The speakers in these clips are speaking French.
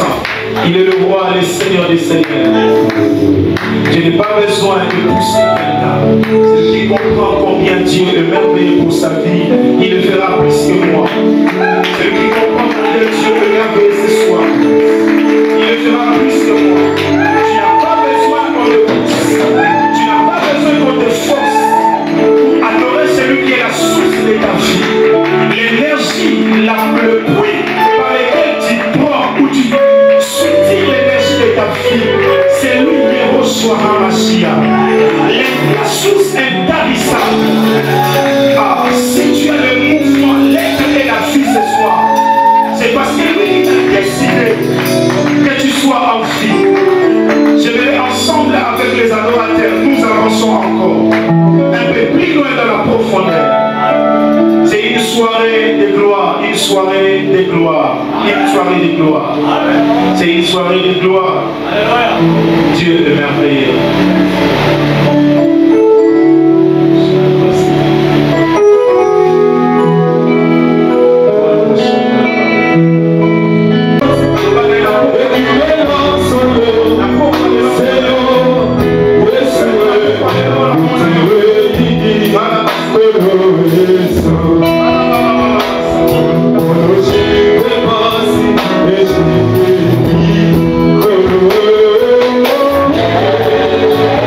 puissant. Il est le roi, le Seigneur des Seigneurs. Je n'ai pas besoin de pousser quelqu'un. Celui qui comprend combien Dieu est merveilleux pour sa vie, il le fera plus que moi. Celui qui comprend combien Dieu est merveilleux ce soir, il le fera plus que moi. Tu n'as pas besoin qu'on te pousse. Tu n'as pas besoin qu'on te force pour adorer celui qui est la source de ta vie. L'énergie, le bruit par lequel tu prends ou tu soutiens l'énergie de ta vie, c'est lui qui reçoit Hamashia. La source intarissable. Ah, si tu as le mouvement, l'être et la vie ce soir, c'est parce que lui a décidé que tu sois en vie. Je vais ensemble avec les adorateurs, nous avançons encore un peu plus loin dans la profondeur. C'est une soirée de gloire, une soirée de gloire, une soirée de gloire. C'est une soirée de gloire. Dieu est merveilleux. Oh,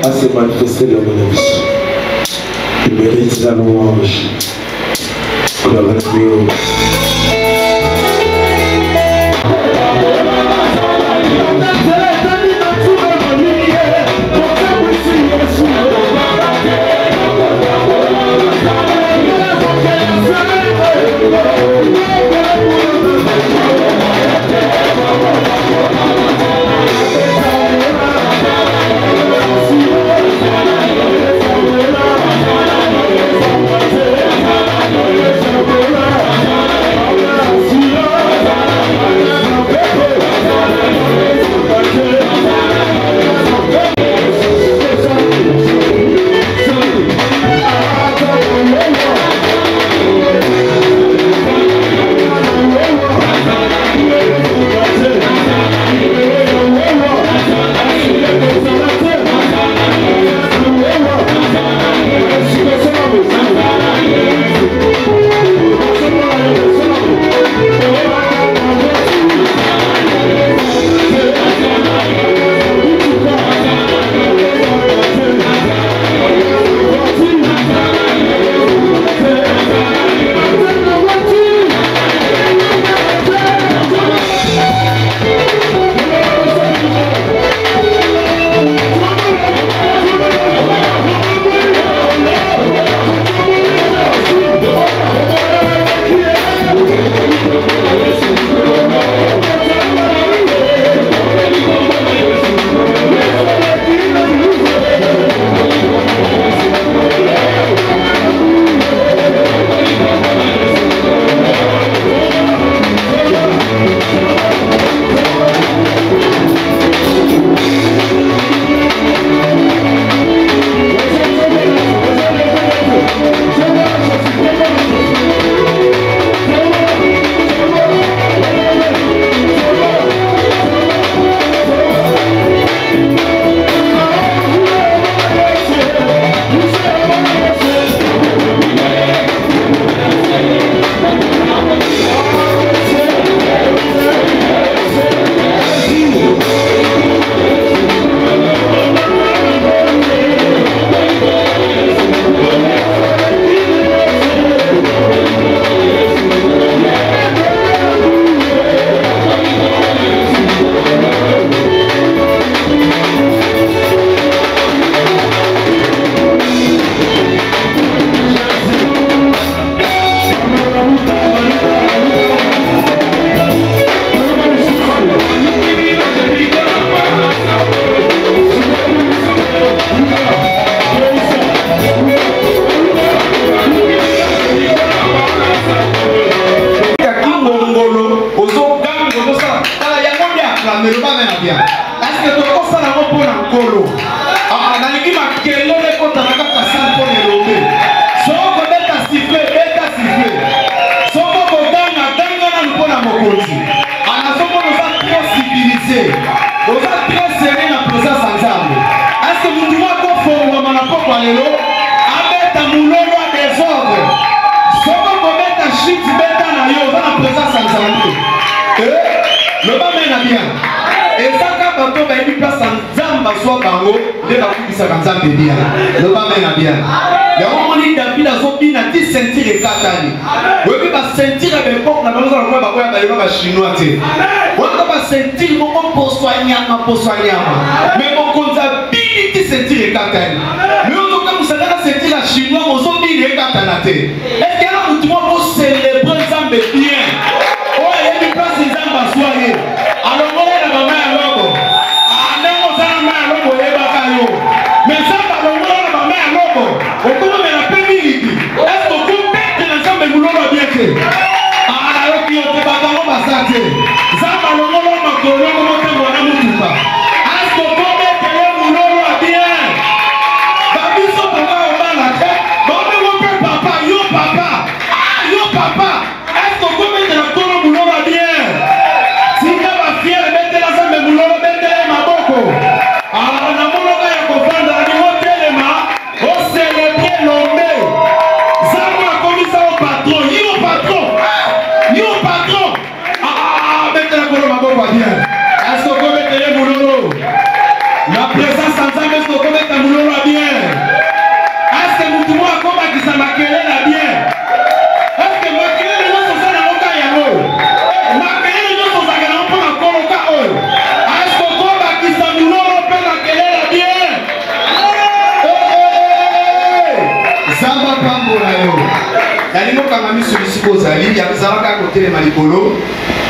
à se manifester dans mon vie. Il mérite la louange. Gloire à Dieu. Mais mon comptabilité sentir les katani. Mais on comme ça là sentir la chinois on s'en dit les katanaté. Est-ce qu'il y a un outil pour célébrer ça bien? Oh il y a une place des âmes soyez. Alors on est la maman à l'homme. Ah non on s'en met à l'homme et bakayo. Mais ça va on est la maman à l'homme. On commence à la pénibilité. Est-ce qu'on peut mettre l'ensemble de boulot bien fait? Ah alors qui on te bat dans le bassin. Ça va on est la maman papa, yo papa. Nalingo kangami solisiko zali ya zalaka côté malikolo.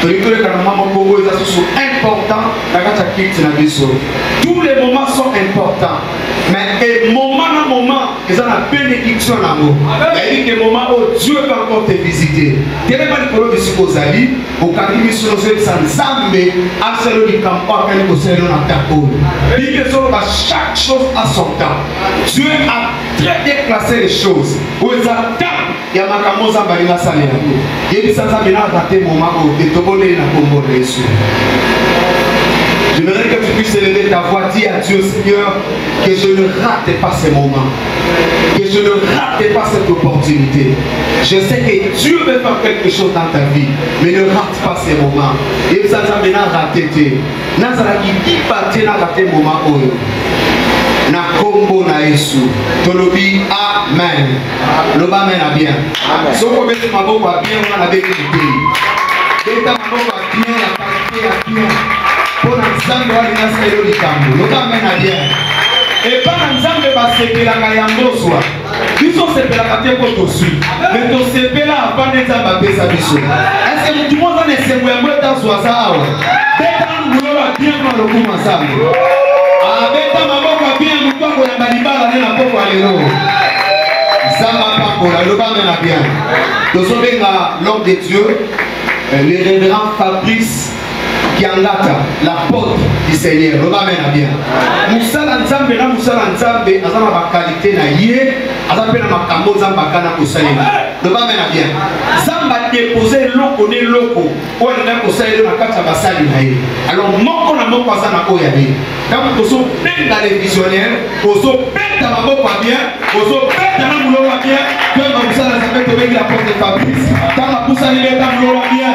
Tolikole kanama moko eza so important na kata kiti na biso. Tous les moments sont importants. Mais et moment na moment, ils ont la bénédiction nango. C'est-à-dire que moment où Dieu peut encore te visiter. Tellement malikolo bisiko zali, au kanimi sur le Nzambe a selo di campo a kani ko selo na tako. Bible solo ba chaque chose à son temps. Dieu a très bien classé les choses. Où ils attendent ya makambo za balinga sala yango. Yebi sanza bina raté moment où de tobole na kombo Yesu. J'aimerais que tu puisses élever ta voix, dis à Dieu, Seigneur, que je ne rate pas ces moments, que je ne rate pas cette opportunité. Je sais que Dieu veut faire quelque chose dans ta vie, mais ne rate pas ces moments. Et ça n'a pas raté. Nazara qui dit pas na raté moment oyo. Na kombo na Yesu. Tolobi amen. Loba amen a bien. Soko bete maboko a bien on a béni du pays. Beta maboko a bien la qualité a bien. Pour Nzambe wa linasa elo likambo. Loba amen a bien. Et pas Nzambe ba sepelaka yango swa. Biso sepelaka te ko tosui. Mais to sepela avant Nzambe pesa biso. Est-ce que tout le monde a sembo ya mweta swaza awa? Beta ngulo a bien kwa lokuma Nzambe. Beta maboko bien mutoko ya balibala na poko alelo. Zamba pambola loba amen a bien. Tozobenga l'homme de Dieu, le révérend Fabrice Kiangata, l'apôtre du Seigneur. Loba amen a bien. Musala Nzambe na musala Nzambe azana ba qualité na ye, azapena makambo Nzamba kana kosalela. Loba amen a bien. Zamba déposer loko ne loko, o na kosalela na kata basali na ye. Alors moko na moko azana ko ya ye. Quand vous êtes dans les visionnaires, vous êtes dans la moko bien, vous êtes dans la moulon bien, quand vous allez tomber la porte de Fabrice, quand vous allez mettre dans la moulon bien.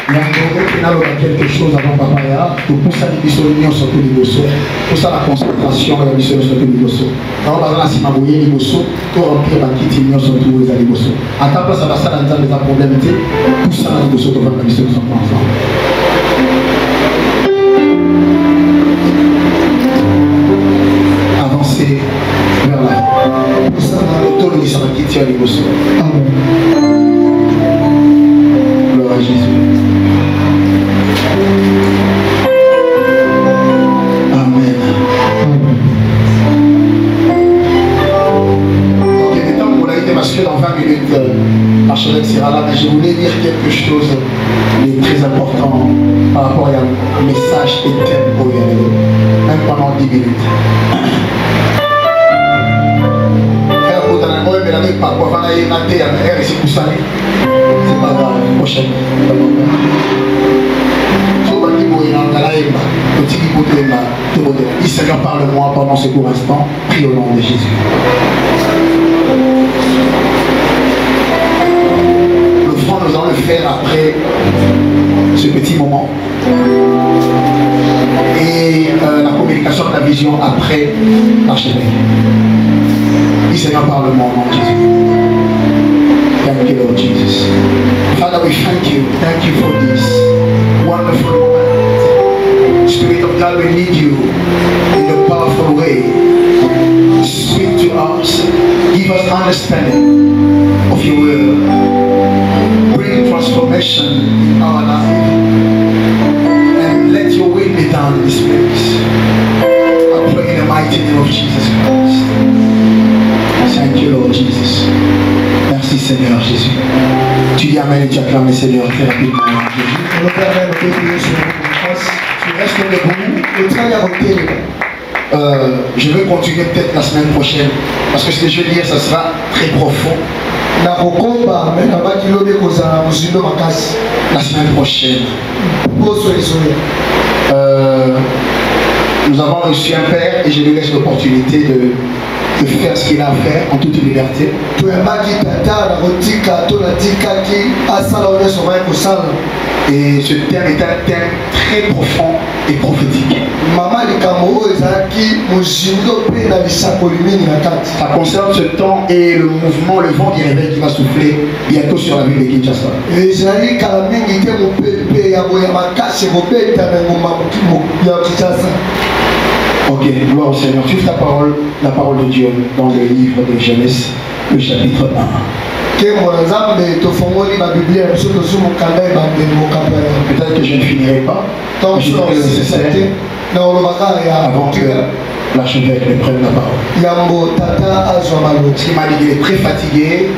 Il y a quelque chose avant Papaya, pour ça les missions sont tous les bossos, pour ça la concentration et la mission sont tous les bossos. Quand on va dans la les bossos, pour remplir la quitte, ils sont tous les bossos. À ta place, ça va ça dans les problèmes, pour ça les bossos devant la mission sont pas ensemble. Avancer vers la. Pour ça, dans l'autonomie, ça va quitter les bossos. Amen. Gloire à Jésus. Amen. Donc, il est temps pour l'aide parce que dans 20 minutes, l'archevêque sera là, mais je voulais dire quelque chose de très important par rapport à un message éternel pour y aller, même pendant 10 minutes. C'est pas grave, prochaine. Seigneur, parle-moi pendant ce court instant. Prie au nom de Jésus. Le front, nous allons le faire après ce petit moment. Et la communication de la vision après l'archevêque. Seigneur, parle-moi au nom de Jésus. Thank you, Lord Jesus. Father, we thank you. Thank you for this wonderful moment. Spirit of God, we need you in a powerful way. Speak to us. Give us understanding of your word. Bring transformation in our life. And let your will be done in this place. I pray in the mighty name of Jesus Christ. Thank you, Lord Jesus. Merci Seigneur Jésus. Tu dis amen et tu acclames le Seigneur très rapidement. Tu restes debout. Je vais continuer peut-être la semaine prochaine parce que ce que je vais dire, ça sera très profond. La semaine prochaine. Nous avons reçu un père et je lui laisse l'opportunité de faire ce qu'il a à faire en toute liberté. Et ce thème est un thème très profond et prophétique. Ça concerne ce temps et le mouvement, le vent du réveil qui va souffler bientôt sur la ville de Kinshasa. Ok. Ok, gloire au Seigneur. Suive la parole de Dieu dans le livre de Genèse, le chapitre 1. Peut-être que je ne finirai pas. Je ferai le nécessaire avant que l'archevêque ne prenne la parole. Parce qu'il m'a dit qu'il est très fatigué,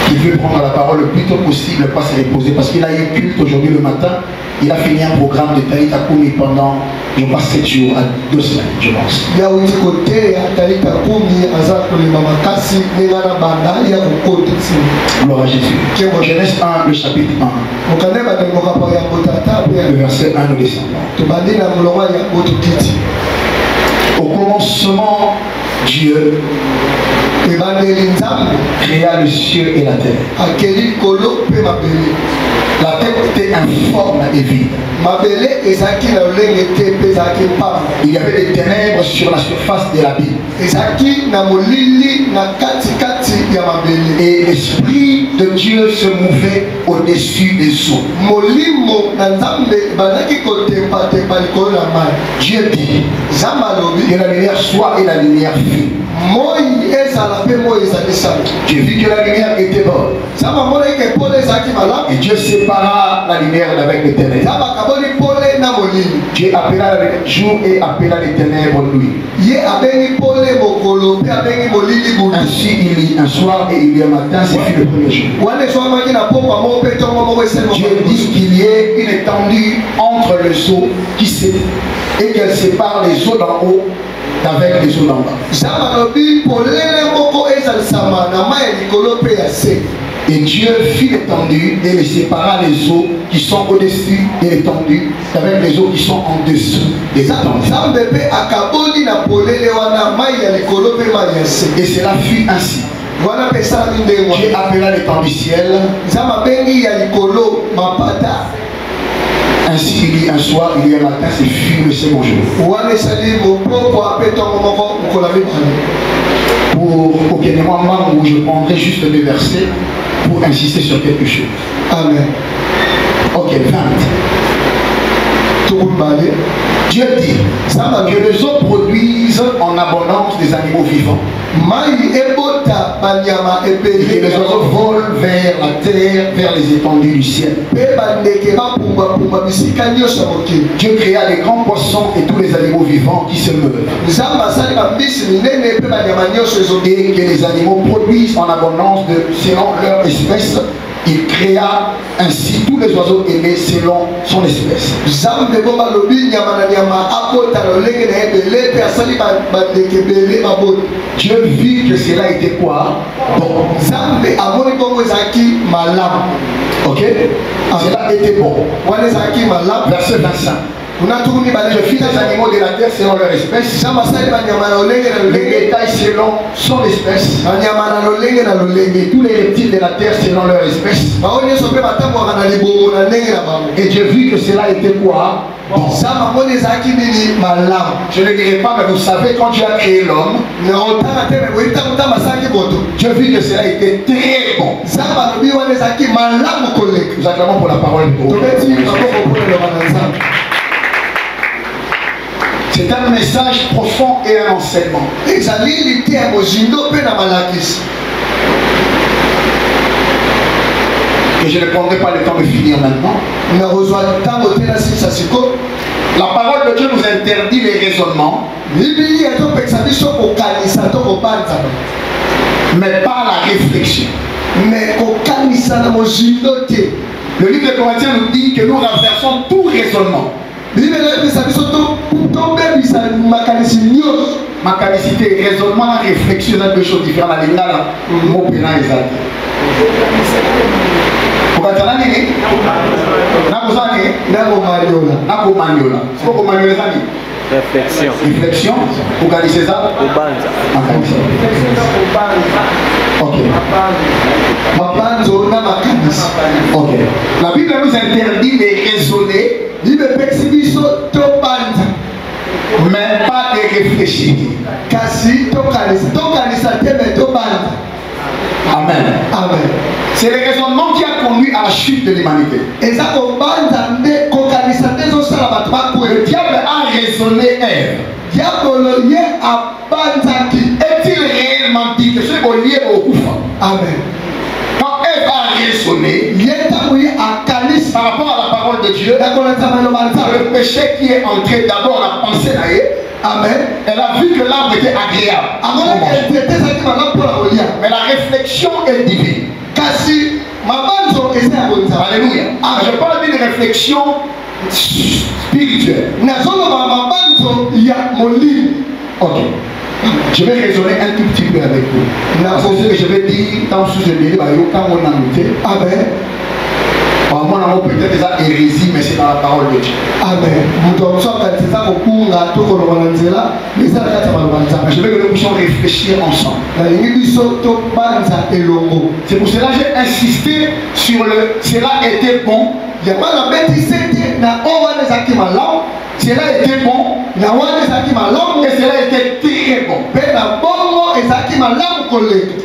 qu'il veut prendre la parole le plus tôt possible, pas se reposer, parce qu'il a eu culte aujourd'hui le matin. Il a fini un programme de Talita Kumi pendant, je pense, 7 jours à 2 semaines, je pense. Gloire à Jésus. Genèse 1, le chapitre 1. Le verset 1 nous descendons. Au commencement, Dieu créa le ciel et la terre. La terre était informe et vide. Il y avait des ténèbres sur la surface de l'abîme. Et l'Esprit de Dieu se mouvait au-dessus des eaux. Dieu dit que la lumière soit et la lumière fut. J'ai vu que la lumière était bonne. Et Dieu sépara la lumière avec les ténèbres. Dieu appela le jour et appela les ténèbres nuit. Ainsi il y un soir et il y un matin, c'est fut le premier jour. Dieu dit qu'il y ait une étendue entre les eaux et qu'elle sépare les eaux d'en haut avec les eaux d'en bas. Et Dieu fit l'étendue et les sépara les eaux qui sont au-dessus de l'étendue avec les eaux qui sont en dessous des étendues. Et cela fut ainsi. Dieu appela l'étendue ciel. Ainsi il y a un soir, il y a un matin, c'est fut le second jour. Pour qu'il y ait un moment où je prendrai juste des versets pour insister sur quelque chose. Amen. Ok, 20. Dieu dit que les eaux produisent en abondance des animaux vivants. Et que les oiseaux volent vers la terre, vers les étendues du ciel. Dieu créa les grands poissons et tous les animaux vivants qui se meuvent. Et que les animaux produisent en abondance selon leur espèce. Il créa ainsi tous les oiseaux aimés selon son espèce. Dieu vit que cela était quoi? Bon. Ok? Cela était bon. Verset 25. Je fis les animaux de la terre selon leur espèce, les bétails selon son espèce, et tous les reptiles de la terre selon leur espèce. Et Dieu vit que cela était quoi? Bon. Je ne dirai pas, mais vous savez, quand Dieu a créé l'homme, Dieu vit que cela était très bon. Nous acclamons pour la parole de Dieu. C'est un message profond et un enseignement. Que je ne prendrai pas le temps de finir maintenant. La parole de Dieu nous interdit les raisonnements, mais pas la réflexion. Le livre de Corinthiens nous dit que nous renversons tout raisonnement. Mécanicité, raisonnement, réflexion, c'est deux choses différentes. La lingala, mot pénal et ça. Pour être là, réflexion. Réflexion. Pour qualifier ça. Ok. Ok. La Bible nous interdit de raisonner, mais pas de réfléchir. Amen. Amen. C'est le raisonnement qui a conduit à la chute de l'humanité. Le diable a raisonné Ève. Est-il réellement dit que ce qu'on lié au Koufa? Amen. Quand Ève a raisonné par rapport à la parole de Dieu, le péché qui est entré d'abord la pensée d'ailleurs, amen, elle a vu que l'arbre était agréable. Mais la réflexion est divine. Alléluia. Je parle d'une réflexion spirituelle. Ok. Je vais raisonner un tout petit peu avec vous. Ce que je vais dire dans ce sujet, quand on a noté, amen. Moi, peut-être déjà hérésie, mais c'est dans la parole de Dieu. Amen. Je vais que nous puissions réfléchir ensemble. C'est pour cela que j'ai insisté sur le cela était bon. Cela était bon. Et cela était très bon.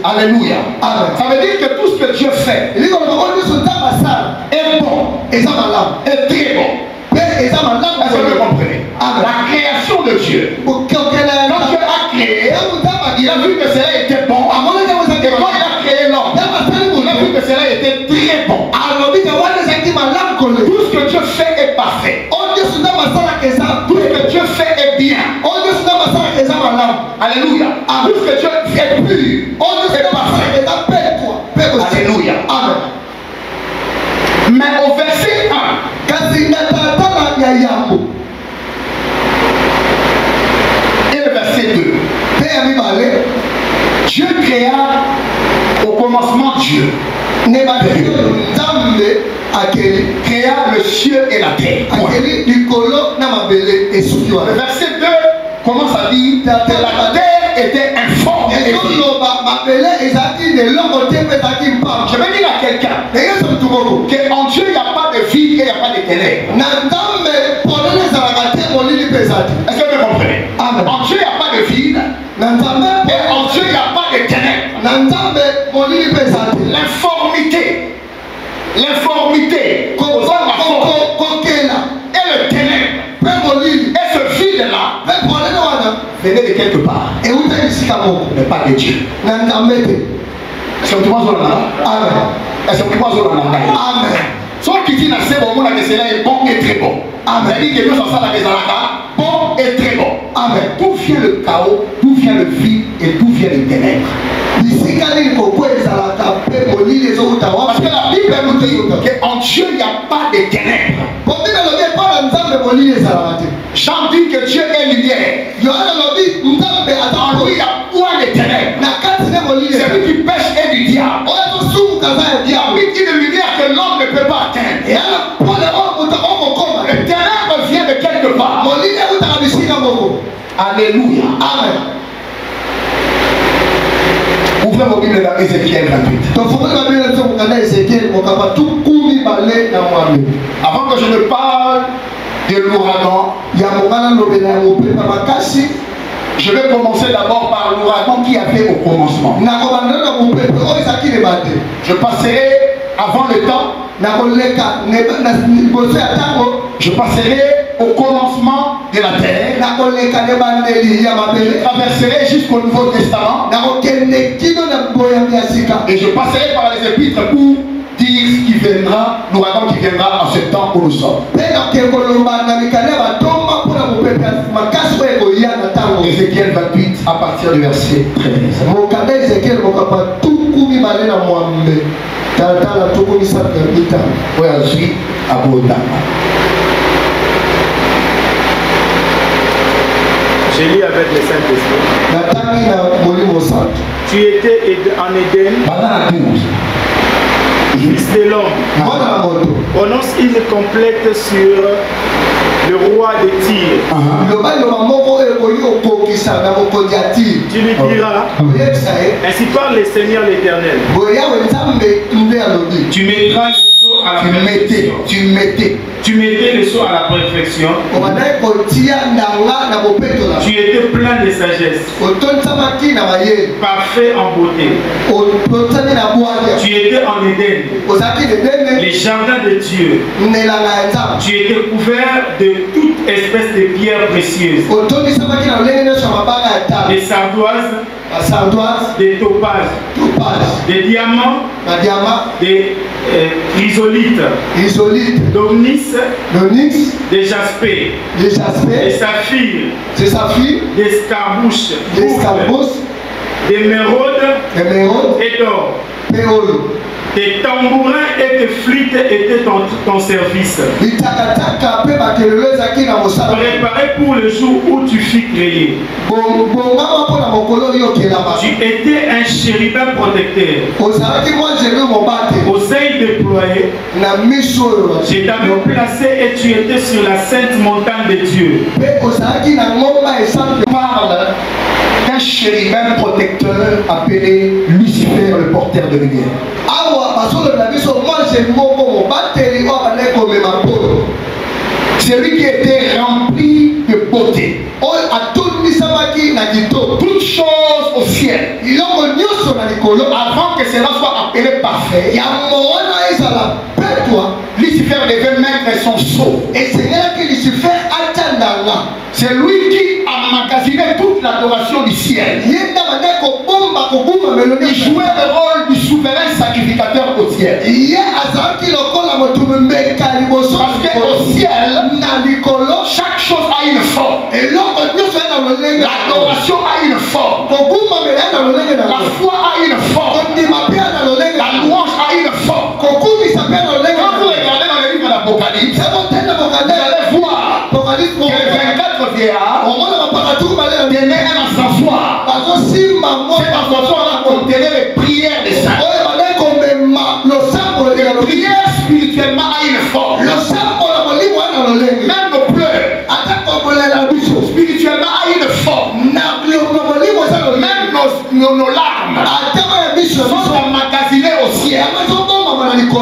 Alléluia. Ça veut dire que tout ce que Dieu fait est bon. Et très bon. Est-ce que vous comprenez? La création de Dieu. Quand Dieu a créé, il a vu que cela était bon. Et quand il a créé l'homme, il a vu que cela était très bon. Tout ce que Dieu fait est parfait. Tout ce que Dieu fait est bien. Alléluia. Tout ce que Dieu fait est pur. C'est parfait. Alléluia. Mais au verset 1 et le verset 2, Dieu créa au commencement Dieu. Créa le ciel et la terre. Le verset 2 commence à dire que la terre était informe. Je vais dire à quelqu'un qu'en Dieu il n'y a pas de vide et il n'y a pas de ténèbres. Est-ce que vous comprenez? En Dieu il n'y a pas de vide et en Dieu il n'y a pas de ténèbres. L'informité et le ténèbre et ce vide là venait de quelque part, mais pas de Dieu. Est-ce que tu vois Est-ce que tu vois Amen. Soit qui dit que cela est bon et très bon. Amen. C'est-à-dire que nous sommes bon et très bon. Amen. D'où vient le chaos, d'où vient le vide et d'où vient les ténèbres? Parce que la Bible nous dit qu'en Dieu il n'y a pas de ténèbres. Jean dit que Dieu est lumière. En lui il n'y a point de ténèbres. C'est lui qui pêche et du diable. Il dit de lumière que l'homme ne peut pas atteindre. Le ténèbre vient de quelque part. Alléluia. Amen. Ouvrez vos Bibles dans Ézéchiel 28. Avant que je ne parle de l'ouragan, je vais commencer d'abord par l'ouragan qui a fait au commencement. Je passerai avant le temps. Je passerai au commencement de la terre. Je traverserai jusqu'au Nouveau Testament. Et je passerai par les épîtres pour dire ce qui viendra, l'ouragan qui viendra en ce temps où nous sommes. Ézéchiel 28 à partir du verset 13. J'ai lu avec le Saint-Esprit. Tu étais en Éden, fils de l'homme. Prononce une complète sur le roi de Tyr. Tu lui diras, ainsi parle le Seigneur l'Éternel. Tu mettras le sceau à la perfection. Tu mettais le sceau à la perfection. Tu étais plein de sagesse, parfait en beauté. Tu étais en Éden, les jardins de Dieu. Tu étais couvert de toute espèce de pierres précieuses, des sardoises, des topazes, des diamants, des chrysolites, d'onyx, des jaspés, des saphirs, des scarbouches, d'émeraudes et d'or. Tes tambourins et tes flûtes étaient ton service, préparé pour le jour où tu fus créé. Tu étais un chérubin protecteur, aux ailes déployées. Je t'avais placé et tu étais sur la sainte montagne de Dieu. Parle d'un chérubin protecteur appelé Lucifer, le porteur de lumière. Celui qui était rempli de beauté. Toutes choses au ciel, avant que cela soit appelé parfait, Lucifer devait mettre son sceau. C'est lui qui a emmagasiné toute l'adoration du ciel. Il jouait le rôle du souverain sacrificateur au ciel. Parce qu'au ciel, chaque chose a une forme. L'adoration a une forme. La foi a une forme. La louange a une forme. Quand vous regardez dans le livre de l'Apocalypse, vous allez voir que 24 vieillards tenaient un encensoir. Cet encensoir contenait les prières des saints. Les prières spirituellement a une forme. Même nos pleurs spirituellement a une forme. Même nos larmes sont emmagasinées au ciel.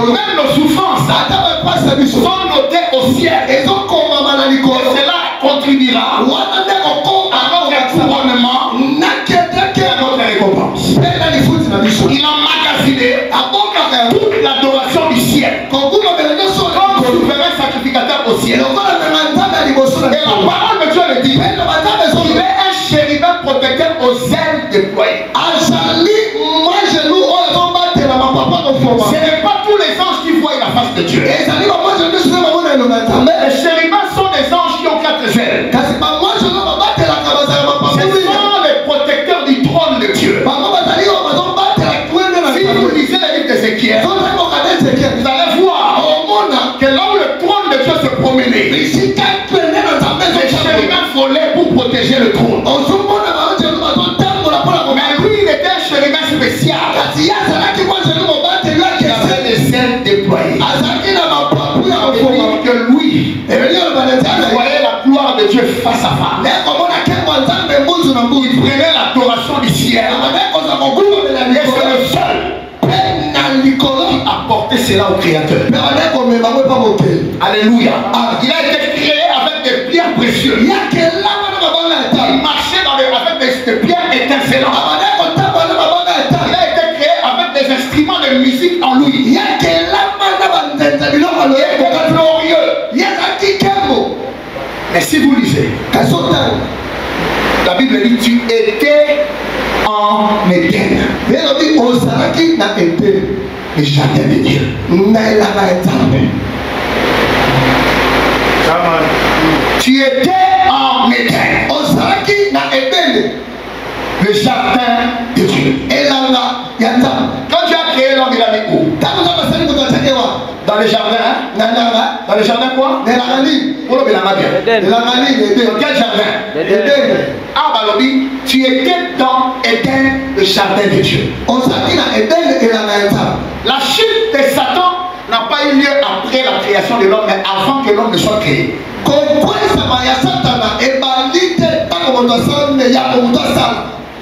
Même nos souffrances sont notées au ciel. Et cela contribuera à notre couronnement et à notre récompense. Il a emmagasiné toute l'adoration du ciel. Comme souverain sacrificateur au ciel. Et la parole de Dieu le dit. Il est un chérubin protecteur aux ailes déployées. Ce n'est pas tous les anges qui voient la face de Dieu. Les chérubins sont des anges qui ont 4 ailes. Ce sont les protecteurs du trône de Dieu. Si vous lisez le livre d'Ézéchiel, vous allez voir que là où le trône de Dieu se promenait, les chérubins volaient pour protéger le trône. Mais lui, il était un chérubin spécial. Il avait des ailes déployées. Que lui, voyait la gloire de Dieu face à face. Il prenait l'adoration du ciel. Et c'est le seul qui apportait cela au Créateur. Alléluia. Il a été créé avec des pierres précieuses. Il marchait avec des pierres étincelantes. Il a été créé avec des instruments de musique en lui. Il était glorieux. Mais si vous lisez, la Bible dit tu étais en Éden. Le jardin de Dieu. Tu étais en Éden. Le jardin de Dieu. Quand tu as créé l'homme, il a mis où? Dans le jardin, hein? Dans le jardin quoi? Quel jardin? Ah, Balobi, tu étais dans Éden, le jardin de Dieu. La chute de Satan n'a pas eu lieu après la création de l'homme, mais avant que l'homme ne soit créé.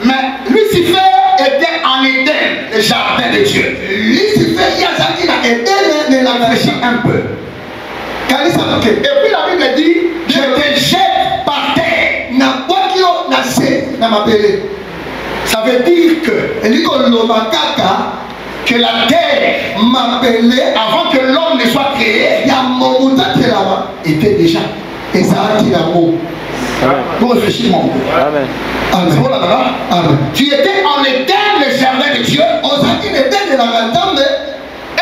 Mais Lucifer était en Éden, le jardin de Dieu. Lucifer, il y a ça qui a Éden, ne l'afraîchit un peu. Et puis la Bible dit, je te jette par terre. Ça veut dire que la terre m'appelait avant que l'homme ne soit créé. Était déjà. Et ça a dit l'amour. Pour réfléchir mon coup. Amen. Amen. Tu étais en Éden, le jardin de Dieu. Et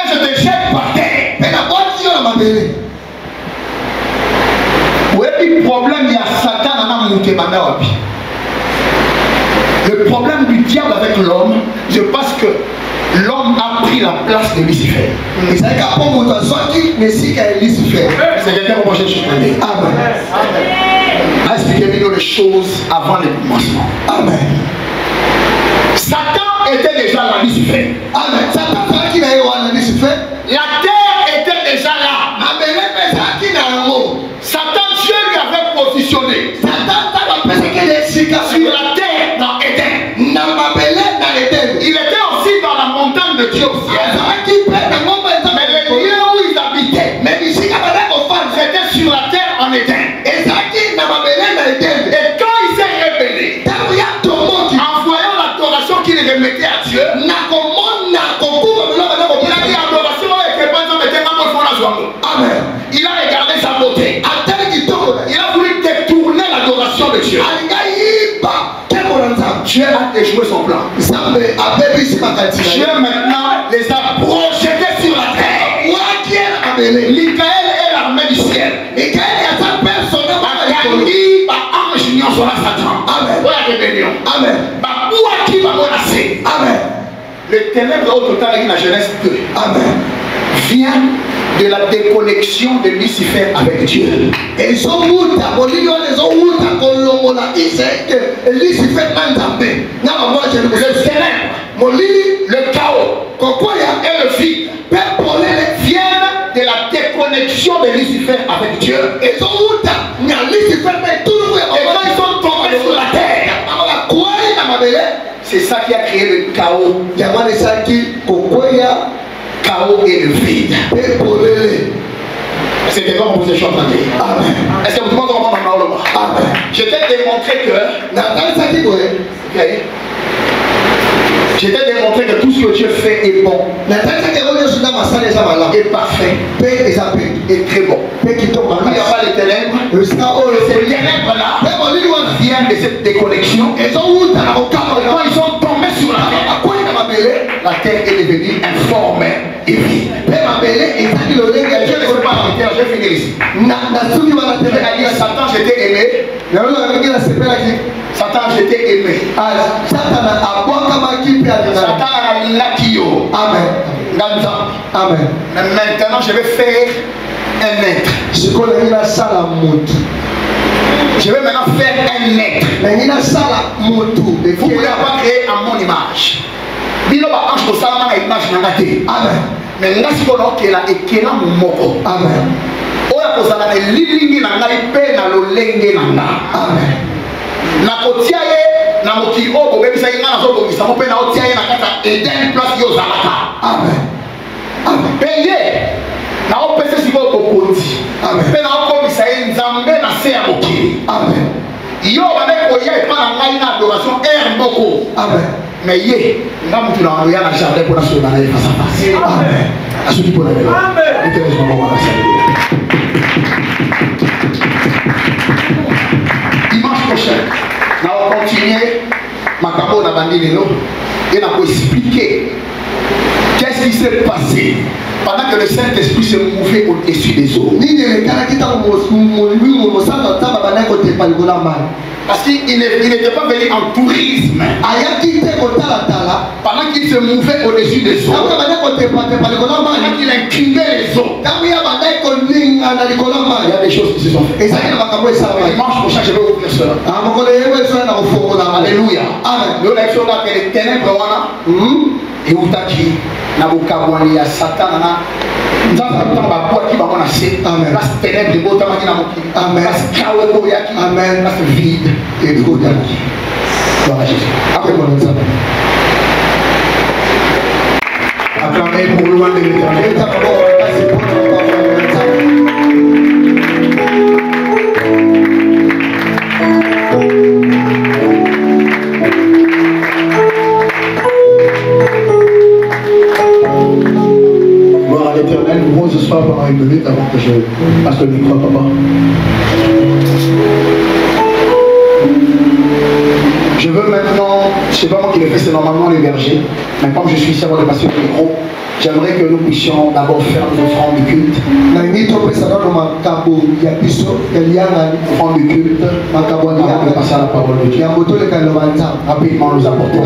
je te jette par terre. Oui, le problème, il y a Satan dans mon Wapi. Le problème du diable avec l'homme, je pense que l'homme a pris la place de Lucifer. Et c'est qu'à propos de toi, qui ne sait qu'à Lucifer. C'est quelqu'un qui va chercher. Amen. Expliquez-nous les choses avant le commencement. Amen. Satan était déjà là, Lucifer. Amen. Satan, qui n'a eu Lucifer. La terre était déjà là. Amen. Satan, Dieu lui avait positionné. Satan, sur la terre dans Éden. Il était aussi dans la montagne de Dieu au ciel. Mais le lieu où ils habitaient, c'était sur la terre en Éden. Et quand il s'est révélé, en voyant l'adoration qu'il remettait à Dieu, il a dit adoration et Amen. Il a regardé sa beauté. Il a voulu détourner l'adoration de Dieu. Dieu a déjoué son plan. Dieu maintenant les a projetés sur la terre. Michael est l'armée du ciel. Amen. Amen. Le ténèbre au total avec la Genèse 2. Amen. Vient de la déconnexion de Lucifer avec Dieu. Et son le chaos et le vide viennent de la déconnexion de Lucifer avec Dieu. Et quand ils sont tombés sur la terre, c'est ça qui a créé le chaos. Chaos et le vide. C'était comme vous êtes en train de dire. Amen. Est-ce que vous comprenez comment on parle? Amen. Je t'ai démontré que tout ce que Dieu fait est bon. Est parfait. Et très bon. Il n'y a pas les ténèbres. Ces ténèbres-là viennent de cette déconnexion. Et quand ils sont tombés sur la terre est devenue informe et vide. Je ne sais pas dans lequel je vais finir ici. Satan, j'étais aimé. Satan, j'étais aimé. Satan a l'akio. Amen. Amen. Mais maintenant, je vais faire un être. Je vais maintenant faire un être. Vous ne pouvez pas créer à mon image. Bilo ba ange ko sala na image na ngate. Amen. Mais ngasi ko no kela ekela moko. Amen. Oya ko sala na lilingi na ngai pe na lolenge na nga. Amen. Na kotia ye na moki o bo bebisa ye na zo bo bisa mo pe na otia ye na kata Eden place yo zalaka. Amen. Amen. Peye na o pese sibo ko konti. Amen. Pe na o ko bisa ye nzambe na se ya moki. Amen. Yo ba ne ko ye pa na ngai na adoration mboko. Amen. Mais yé, nous avons tout dans le jardin pour la sauver face à face. Amen. À ceux qui pour la vie. Dimanche prochain, nous allons continuer ma capo dans la et nous allons expliquer qu'est-ce qui s'est passé pendant que le Saint-Esprit se mouvait au-dessus des eaux. Parce qu'il n'était pas venu en tourisme. Pendant qu'il se mouvait au-dessus des eaux. Pendant qu'il inclinait les eaux. Il y a des choses qui se sont faites. Dimanche prochain, je vais ouvrir cela. Alléluia. Nous l'avons fait les ténèbres. et utaki na bokabwani ya satana nzamba tamba kwa ki bango na se place ténèbres botama ki na mokili place kawe ko yaki place vide et ko yaki gloire à Jésus après mon nzamba acclamez pour loin de l'éternel. Gloire à l'éternel. Moi ce soir pendant une minute avant que je passe le micro à papa. Je veux maintenant, je ne sais pas moi qui l'ai fait, c'est normalement les bergers, mais comme je suis ici avant de passer le micro, j'aimerais que nous puissions d'abord faire nos offrandes du culte. Offrande du culte, avant de passer à la parole de Dieu. Rapidement nous apporter.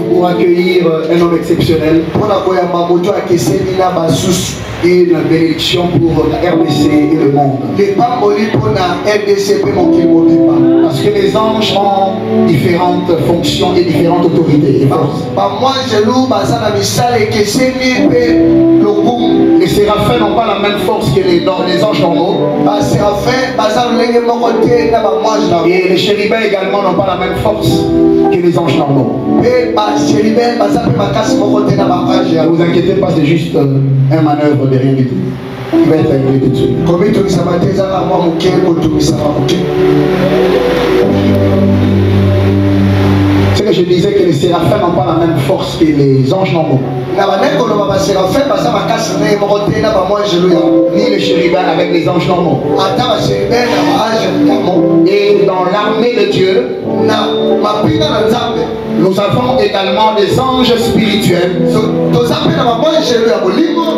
Pour accueillir un homme exceptionnel, une bénédiction pour la RDC et le monde. Parce que les anges ont différentes fonctions et différentes autorités et forces. Les séraphins n'ont pas la même force que les anges normaux. Et les chérubins également n'ont pas la même force que les anges normaux. Ne vous inquiétez pas, c'est juste un manœuvre de rien du tout. Il va être réglé tout de suite. C'est que je disais que les séraphins n'ont pas la même force que les anges normaux. Ni les chérubins avec les anges normaux. Et dans l'armée de Dieu, nous avons également des anges spirituels.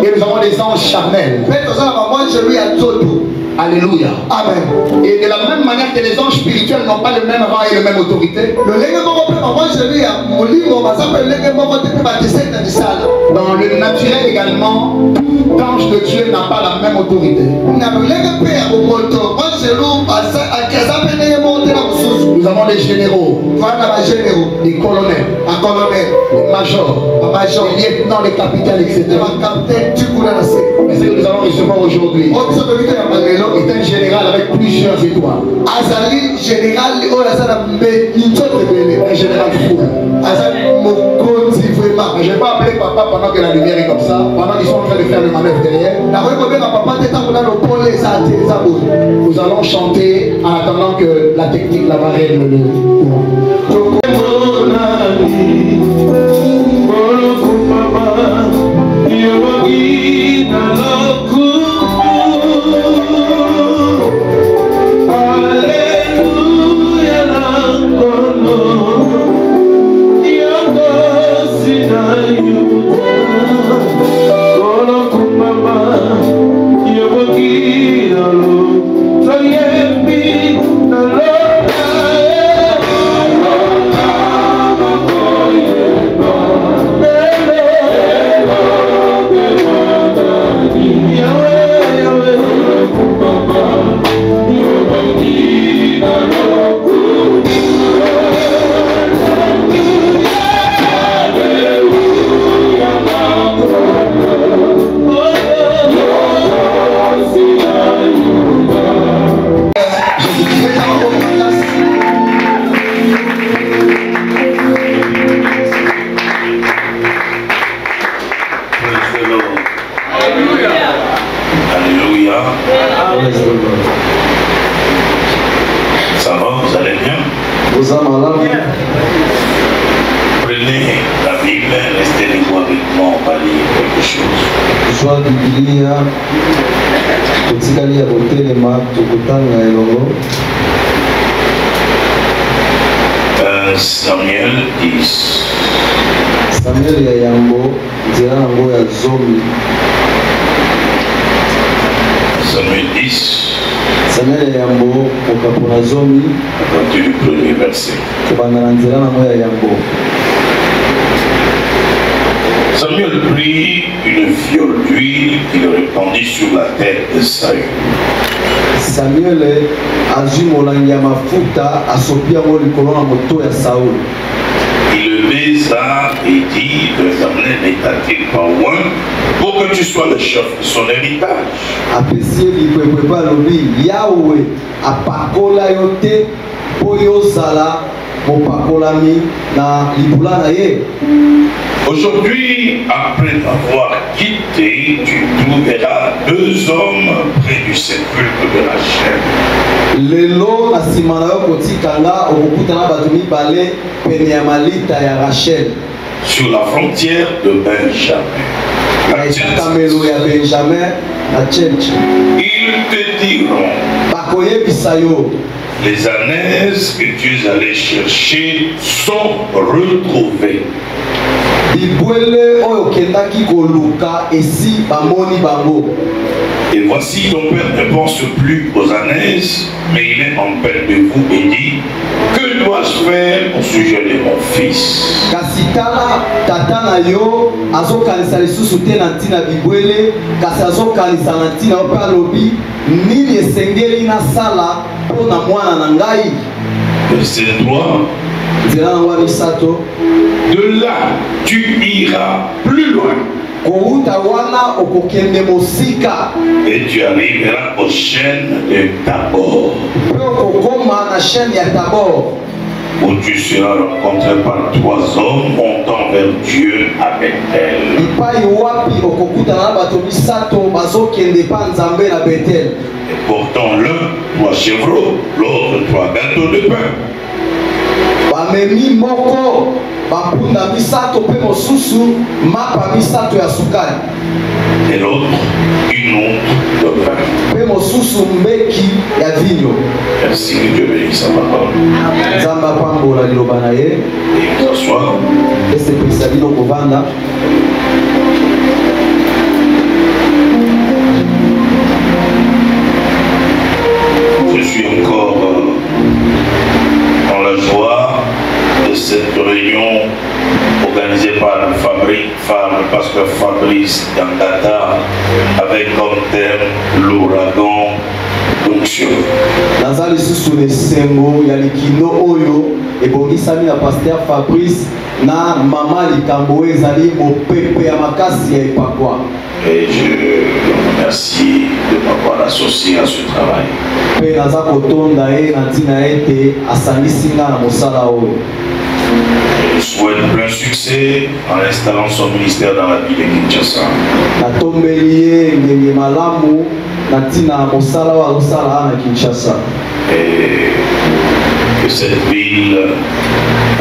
Et nous avons des anges charnels. Alléluia. Amen. Et de la même manière que les anges spirituels n'ont pas le même rang et la même autorité, dans le naturel également, l'ange de Dieu n'a pas la même autorité. Nous avons des généraux, des colonels, des majors, des lieutenants, des capitaines, etc. Mais ce que nous allons recevoir aujourd'hui est un général avec plusieurs étoiles. Un général fou. Je ne vais pas appeler papa pendant que la lumière est comme ça, pendant qu'ils sont en train de faire le manœuvre derrière. Nous allons chanter en attendant que la technique la règle le courant. You're Ça va, vous allez bien? Prenez la Bible, restez les voix avec moi, on va lire quelque chose. 1 Samuel 10. Samuel ya Yambo, nzela nango ya zomi. Samuel 10. Samuel ya Yambo, okapona zomi. À partir du premier verset. Kobanda nzela nango ya Yambo. Samuel prit une fiole d'huile qu'il répandit sur la tête de Saül. Samuel azwi molangi ya mafuta asopi yango likolo na moto ya Saul. Il le baisa et dit, l'Éternel n'est-il pas loin pour que tu sois le chef de son héritage. Apesi likwekwe balobi Yahweh apakola yo te po yozala mopakolami na libula na ye. Aujourd'hui, après m'avoir quitté, tu trouveras 2 hommes près du sépulcre de Rachel. Lelo na sima na yo kotikanga okokutana bato mibale pene ya malita ya Rachel. Sur la frontière de Benjamin. Kamelo ya Benjamin na Tchenchi. Ils te diront, bakoyebisa yo, les ânesse que tu es allé chercher sont retrouvées. Bibwele oyo kendaki koluka esi bamoni bango. Et voici ton père ne pense plus aux ânesse, mais il est en peine de vous et dit, que dois-je faire au sujet de mon fils? Kasi tala tata na yo azokanisa lisusu te na ntina bibwele, kasi azokanisa na ntina yo pe alobi nini esengeli nasala mpo na mwana na ngai. Verset 3. De là tu iras plus loin. Et tu arriveras aux chaînes de Tabor. Où tu seras rencontré par 3 hommes montant vers Dieu à Bethel. Et portant l'un 3 chevreaux, l'autre 3 gâteaux de pain. Bamemi moko bapunda misato pe mosusu mapa misato ya sukali. Et l'autre une autre de pain. Pe mosusu mbeki ya vinyo. Merci que Dieu bénisse sa parole. Zamba pambola liloba na ye. Et vous asseoir. Ese pesa bino kovanda. Je suis encore dans la joie de cette réunion organisée par la fabrique femme, pasteur Fabrice Dangata, avec comme thème l'ouragan d'onction. Nazali susu lesengo ya likino oyo ebongisami na pasteur Fabrice na mama likambo ezali mopepe ya makasi ya epakwa. Et je le remercie de m'avoir associé à ce travail. Je souhaite plein succès en installant son ministère dans la ville de Kinshasa. Et que cette ville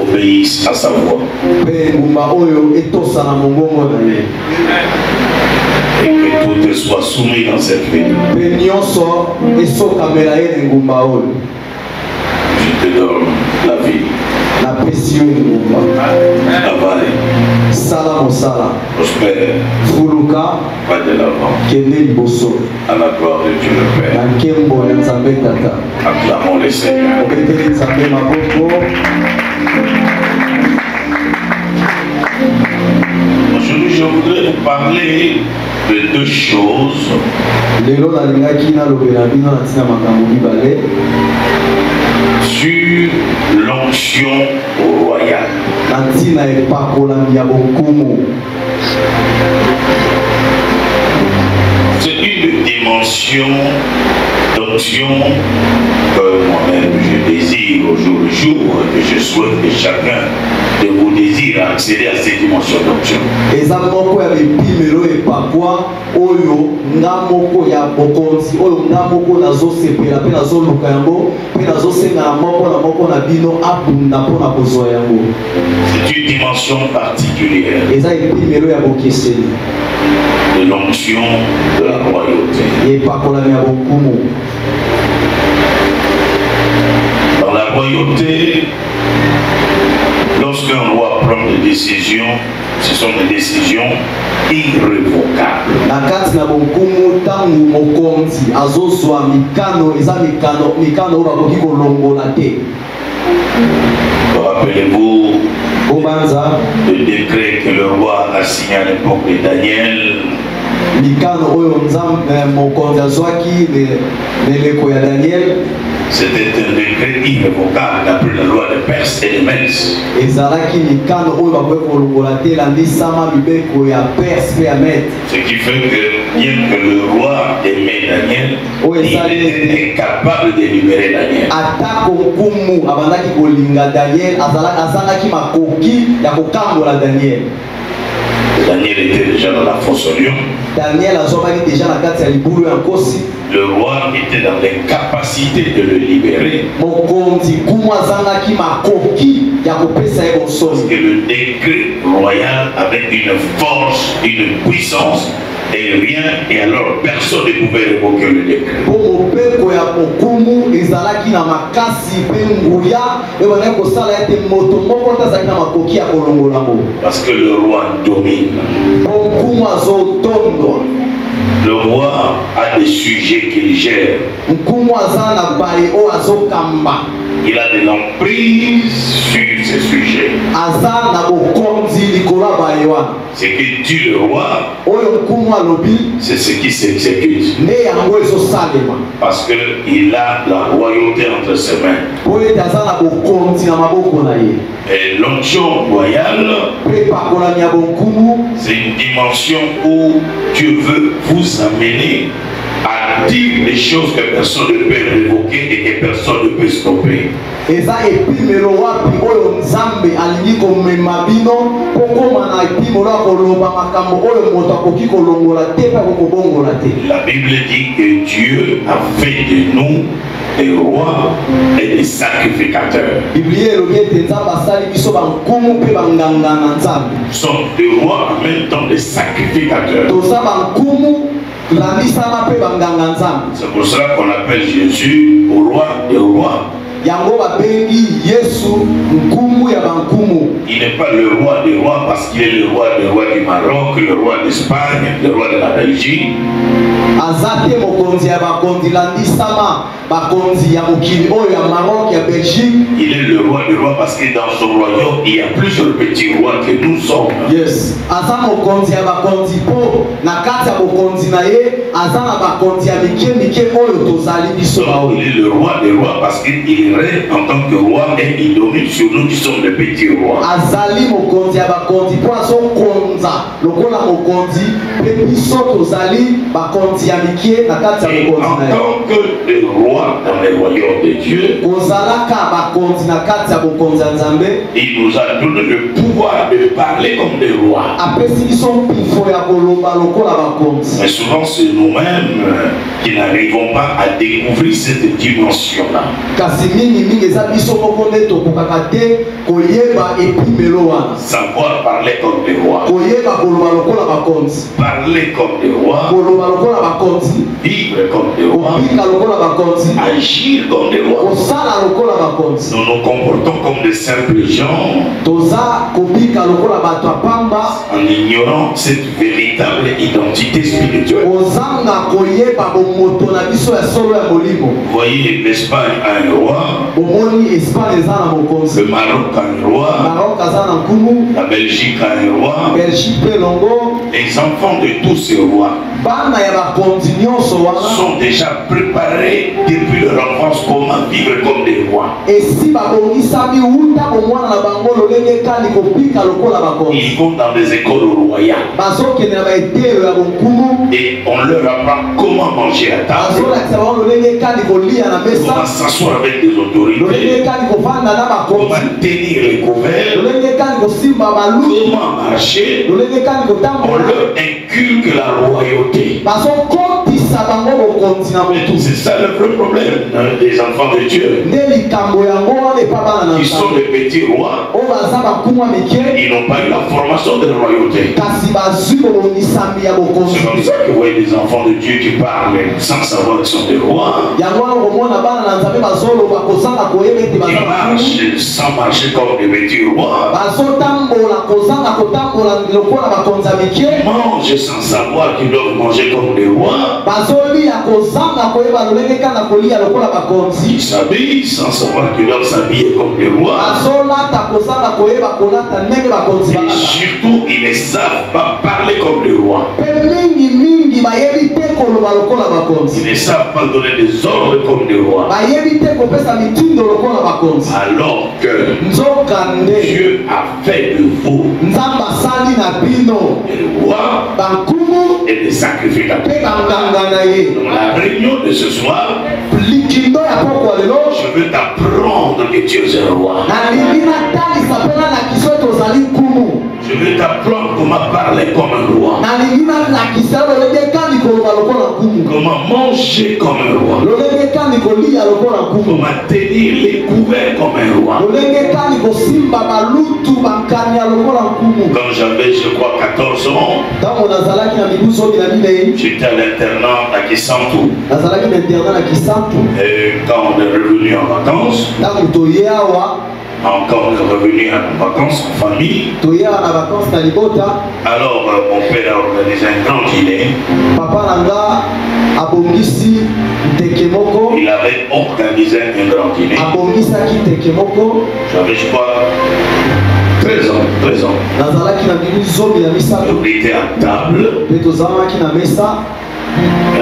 obéisse à sa voix. Et que tout soit soumis dans cette ville. Je te donne la vie. Travaille. Prospère. Va de l'avant. À la gloire de Dieu le Père. Acclamons le Seigneur. Aujourd'hui, je voudrais vous parler de 2 choses. Sur l'onction royale. C'est une dimension dont l'onction que moi-même je désire au jour le jour, et je souhaite que chacun de vous désire accéder à cette dimension d'onction. C'est une dimension particulière de l'onction de la royauté. Dans la royauté, lorsqu'un roi prend des décisions, ce sont des décisions irrévocables. Rappelez-vous le décret que le roi a signé à l'époque de Daniel. C'était un décret irrévocable d'après la loi de Perse et de Metz. Ce qui fait que bien que le roi aimait Daniel, il était incapable de libérer Daniel. Daniel était déjà dans la fosse au lion. Le roi était dans l'incapacité de le libérer. Parce que le décret royal avait une force, une puissance, et rien, et alors personne ne pouvait révoquer le décret. Parce que le roi domine. Le roi a des sujets qu'il gère. Il a de l'emprise sur ces sujets. Ce que dit le roi, c'est ce qui s'exécute. Parce qu'il a la royauté entre ses mains. Et l'onction royale, c'est une dimension où Dieu veut vous amener à dire des choses que personne ne peut révoquer et que personne ne peut stopper. La Bible dit que Dieu a fait de nous des rois et des sacrificateurs. Nous sommes des rois en même temps des sacrificateurs. C'est pour cela qu'on appelle Jésus au roi des rois. Il n'est pas le roi des rois parce qu'il est le roi du Maroc, le roi d'Espagne, le roi de la Belgique. Il est le roi des rois parce que dans son royaume il y a plusieurs petits rois que nous sommes. Yes. Il est le roi des rois parce qu'il règne en tant que roi et il domine sur nous qui sommes les petits rois. Et en tant que des rois dans les royaumes de Dieu, il nous a donné le pouvoir de parler comme des rois. Mais souvent c'est nous-mêmes qui n'arrivons pas à découvrir cette dimension-là. Savoir parler comme des rois. Parler comme des rois. Vivre comme des rois. Agir comme des rois. Nous nous comportons comme des simples gens en ignorant cette véritable identité spirituelle. Vous voyez, l'Espagne a un roi, le Maroc a un roi, la Belgique a un roi, les enfants de tous ces rois sont déjà préparés depuis leur enfance comment vivre comme des rois. Ils vont dans des écoles royales et on leur apprend comment manger à table, comment s'asseoir avec des autorités, comment tenir les couverts, comment marcher. On leur inculque la royauté. C'est ça le vrai problème des enfants de Dieu. Ils sont les petits rois. Ils n'ont pas eu la formation de la royauté. C'est comme ça que vous voyez des enfants de Dieu qui parlent sans savoir qu'ils sont des rois. Ils marchent sans marcher comme des petits rois. Ils mangent sans savoir qu'ils doivent manger comme des rois. Ils s'habillent sans savoir qu'ils doivent s'habiller comme des rois. Et surtout, ils ne savent pas parler comme des rois. Ils ne savent pas donner des ordres comme des rois. Alors que Dieu a fait de vous des rois et des sacrificateurs. Dans la réunion de ce soir, je veux t'apprendre que tu es un roi. Je veux t'apprendre comment parler comme un roi. Comment manger comme un roi. Comment tenir les couverts comme un roi. Quand j'avais, je crois, 14 ans, j'étais à l'internat à Kisantu. Et quand on est revenu en vacances, quand on est revenu en vacances en famille, alors mon père a organisé un grand dîner. Il avait organisé un grand dîner. J'avais, je crois, 13 ans. On était à table.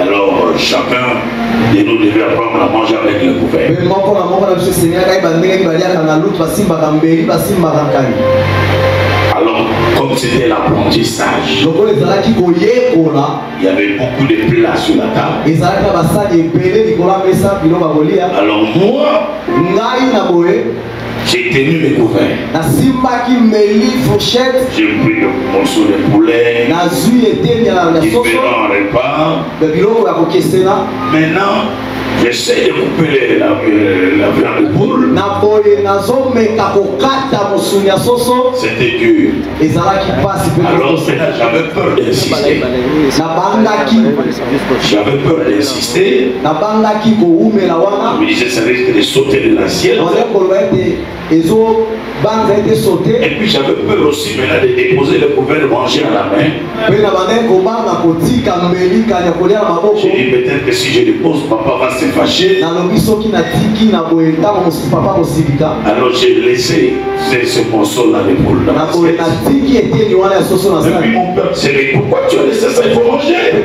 Alors chacun de nous devait apprendre à manger avec le couvert. Alors, comme c'était l'apprentissage, il y avait beaucoup de plats sur la table. Alors moi, j'ai tenu mes couverts. J'ai pris le morceau de poulet, différents repas. Maintenant, j'essaie de couper la viande de poule. C'était dur. Alors j'avais peur d'insister. J'avais peur d'insister. Je me disais, ça risque de sauter de l'assiette. Et puis j'avais peur aussi maintenant de déposer le couvert de manger à la main. J'ai dit peut-être que si je dépose, papa va se fâcher. Alors j'ai laissé ce morceau là de poule. Et puis mon père s'est dit, pourquoi tu as laissé ça, il faut manger.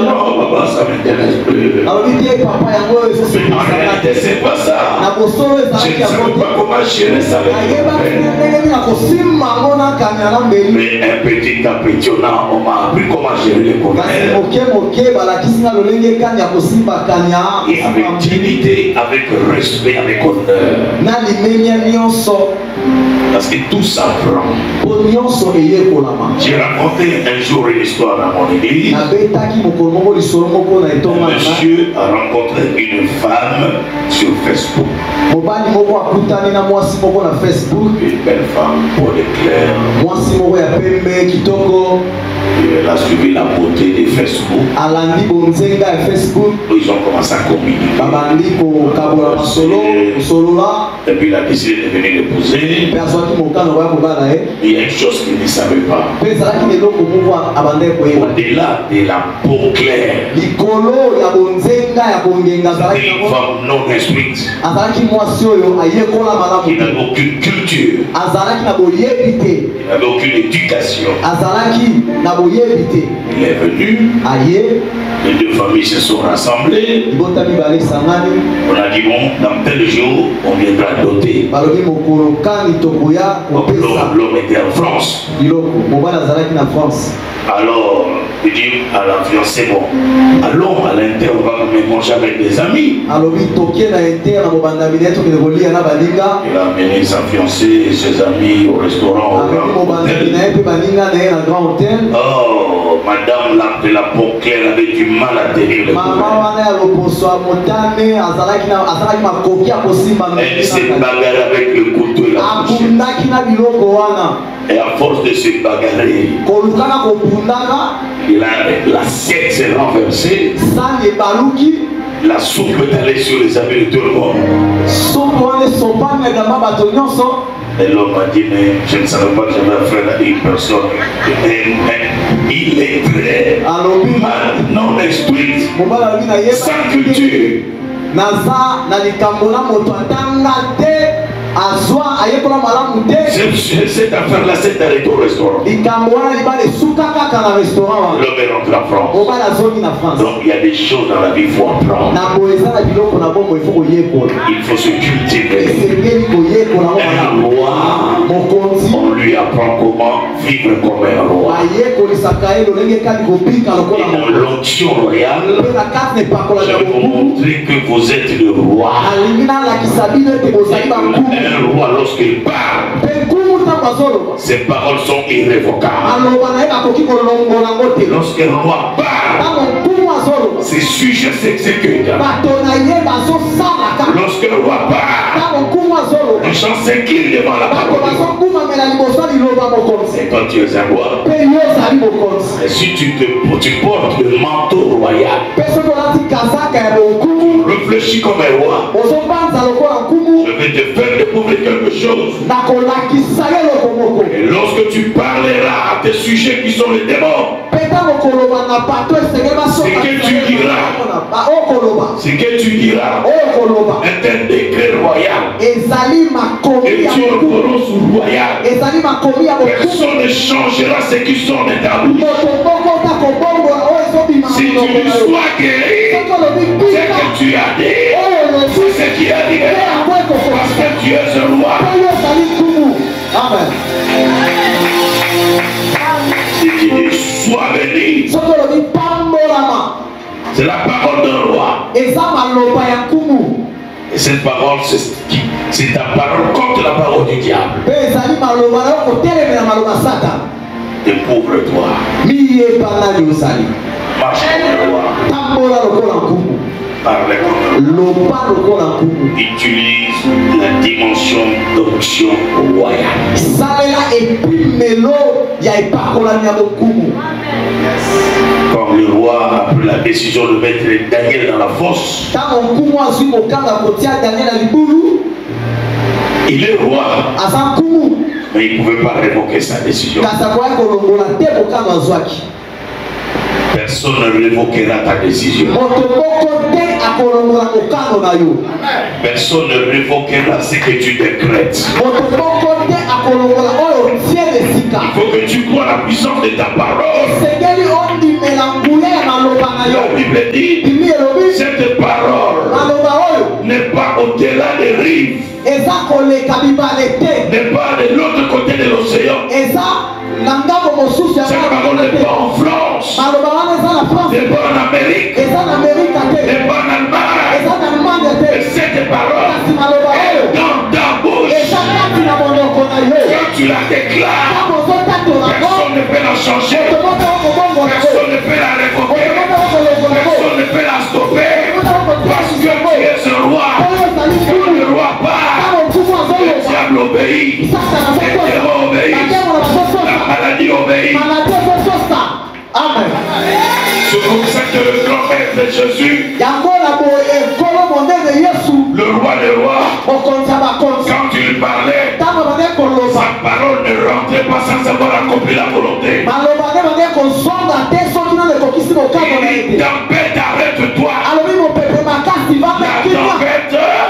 Non papa, ça m'intéresse plus. En réalité c'est pas ça. Je ne savais pas comment gérer ça. Mais un petit à petit, on m'a appris comment gérer les couverts. Et avec dignité, avec respect, avec honneur. Parce que tout s'apprend. J'ai raconté un jour une histoire dans mon église. Un monsieur a rencontré une femme sur Facebook. Une belle femme, pour l'éclair. Il a suivi la beauté de Facebook. alandi bonzenga ya Facebook. Ils ont commencé à communiquer. Babandi kokabola masolola. Et puis il a décidé de venir l'épouser. Pe azwaki mokano ya kobala ye. Il y a une chose qu'il ne savait pas. Pe ezalaki eloko moko abandaki koyeba. Au-delà de la peau claire, likolo ya bonzenga ya bongenga azalaki une femme non instruite, azalaki mwasi oyo ayekola malamu qui n'avait aucune culture, azalaki na boyebi te qui n'avait aucune éducation. azalaki na boyebi te Il est venu, aye les deux familles se sont rassemblées. libota mibale esangani On a dit bon, dans tel jour, on viendra doter. balobi mokolo kani tokoya kopesa L'homme était en France. biloko mobali azalaki na France. Alors, il dit à la fiancée, bon, allons à l'intérieur, on va manger avec des amis. alobi tokie na inter na mobandami na ye tokende kolia na baninga. Il a amené sa fiancée et ses amis au restaurant. Au alobi grand mobandami hôtel. na ye mpe baninga na ye na grand hôtel. Oh, madame de la peau claire avait du mal à tenir le mama couvert. wana ya loposo ya motane azalaki makoki ya kosimba Elle s'est bagarrée avec le couteau et la fourchette. abundaki na biloko wana Et à force de se bagarrer, kolukaka kobundaka l'assiette s'est renversée. sani ebaluki La soupe est allée sur les habits de tout le monde. soki wana esopani egamba bato nyonso. Et l'homme a dit, mais je ne savais pas que j'avais affaire à une personne. Il est très alobi mal, non instruit, mobali alobi na ye sans culture. naza na likambo na moto atanga te azwa ayekola malamu te. Cette affaire-là s'est arrêtée au restaurant. likambo wana libala esuka kaka na restaurant wana L'homme est rentré en France. mobali azongi na France. Donc il y a des choses dans la vie qu'il faut apprendre. na boye eza na biloko na bomoi fo koyekola Il faut se cultiver. esengeli koyekola ngo Un malamu. roi, mokonzi on lui apprend comment vivre comme un roi. bayekolisaka ye lolenge kati kobika lokola Et dans mokonzi. l'onction royale, mpe na kati na epakola je ya vais vous bokumu montrer que vous êtes le roi. alingi nalakisa bino ete bozali bankumu. Un roi, lorsqu'il parle, mpe nkumu ntango azoloba ses paroles sont irrévocables. aloba na ye bakoki kolongola ngo te. Lorsqu'un roi parle, ntango nkumu azoloba ses sujets s'exécutent. bato na ye bazosalaka. Lorsqu'un roi parle, ntango nkumu azoloba les gens s'inclinent devant la bato parole de Dieu. bazokumamela liboso ya liloba mokonzi. Et quand tu es un roi, mpe yo ozali mokonzi. et si tu portes le manteau royal, mpe soki olati kazaka ya bonkumu réfléchis comme un roi. ozobanza lokola nkumu Je vais te faire découvrir quelque chose. nakolakisa ye eloko moko. Et lorsque tu parleras à tes sujets qui sont les démons, mpe ntango koloba na bato esengeli Ce que tu diras. okoloba ce que tu diras okoloba est un décret royal. ezali makomi Et ya tu bokumu. reconnais sous royal. ezali makomi ya bokumu. Personne ne changera ce qui sont de ta bouche. moto moko takobongola oyo ezobima Si tu lui sois guéri, soki olobi ce bika que tu as dit, oyo olobi c'est ce qui arrivera. yango Parce ekokokisa que tu es un roi. oyo ezali nkumu. amen. Si tu dis sois béni, soki olobi pambolama c'est la parole d'un roi. eza maloba ya nkumu. Et cette parole, c'est ta parole contre la parole du diable. mpe ezali maloba na yo kotelemela maloba satana. Découvre-toi. miyeba nani ozali. Marche comme un roi. tambola lokola nkumu. Parle comme un roi. loba lokola nkumu. Utilise la dimension d'onction royale. salela epimelo ya epakolami ya bokumu. Comme le roi a pris la décision de mettre Daniel dans la fosse, ntango nkumu azwi mokanga kotia daniel na libulu il est roi, aza nkumu mais il ne pouvait pas révoquer sa décision. kasi akoki kolongola te mokanga azwaki. Personne ne révoquera ta décision. moto moko te akolongola mokano na yo. Personne ne révoquera ce que tu décrètes. moto moko te akolongola oyo tie esika. Il faut que tu crois la puissance de ta parole. esengeli ondimela nguya ya maloba na La yo. Bible dit, bimi elobi cette parole maloba oyo n'est pas au-delà des rives, eza koleka bibale te. n'est pas de l'autre côté de l'océan. eza na ngambo mosusu ya Cette parole n'est pas en France, maloba wana eza na france n'est pas en Amérique, eza na amerika te n'est pas en Allemagne. eza na allemagne Et te cette parole kasi maloba est oyo dans ta bouche. eza kati na monoko na yo. Quand tu la déclares, ntango ozotatola ngo personne ne peut la changer, moto moko okobongola ngo personne ne peut la révoquer, moto moko okolongola ngo personne ne peut la stopper. Parce que tu es un roi. oyo ezali Quand nkulu. le roi part, ntango nkumu le azoloba diable obéit, satana les azokosa démons obéissent, bakemo na la bazokosa maladie obéit. maladi ezokosa. Amen. C'est comme ça que le grand-père de Jésus, le roi des rois, quand il parlait, sa parole ne rentrait pas sans avoir accompli la volonté. Il tempête, arrête-toi. La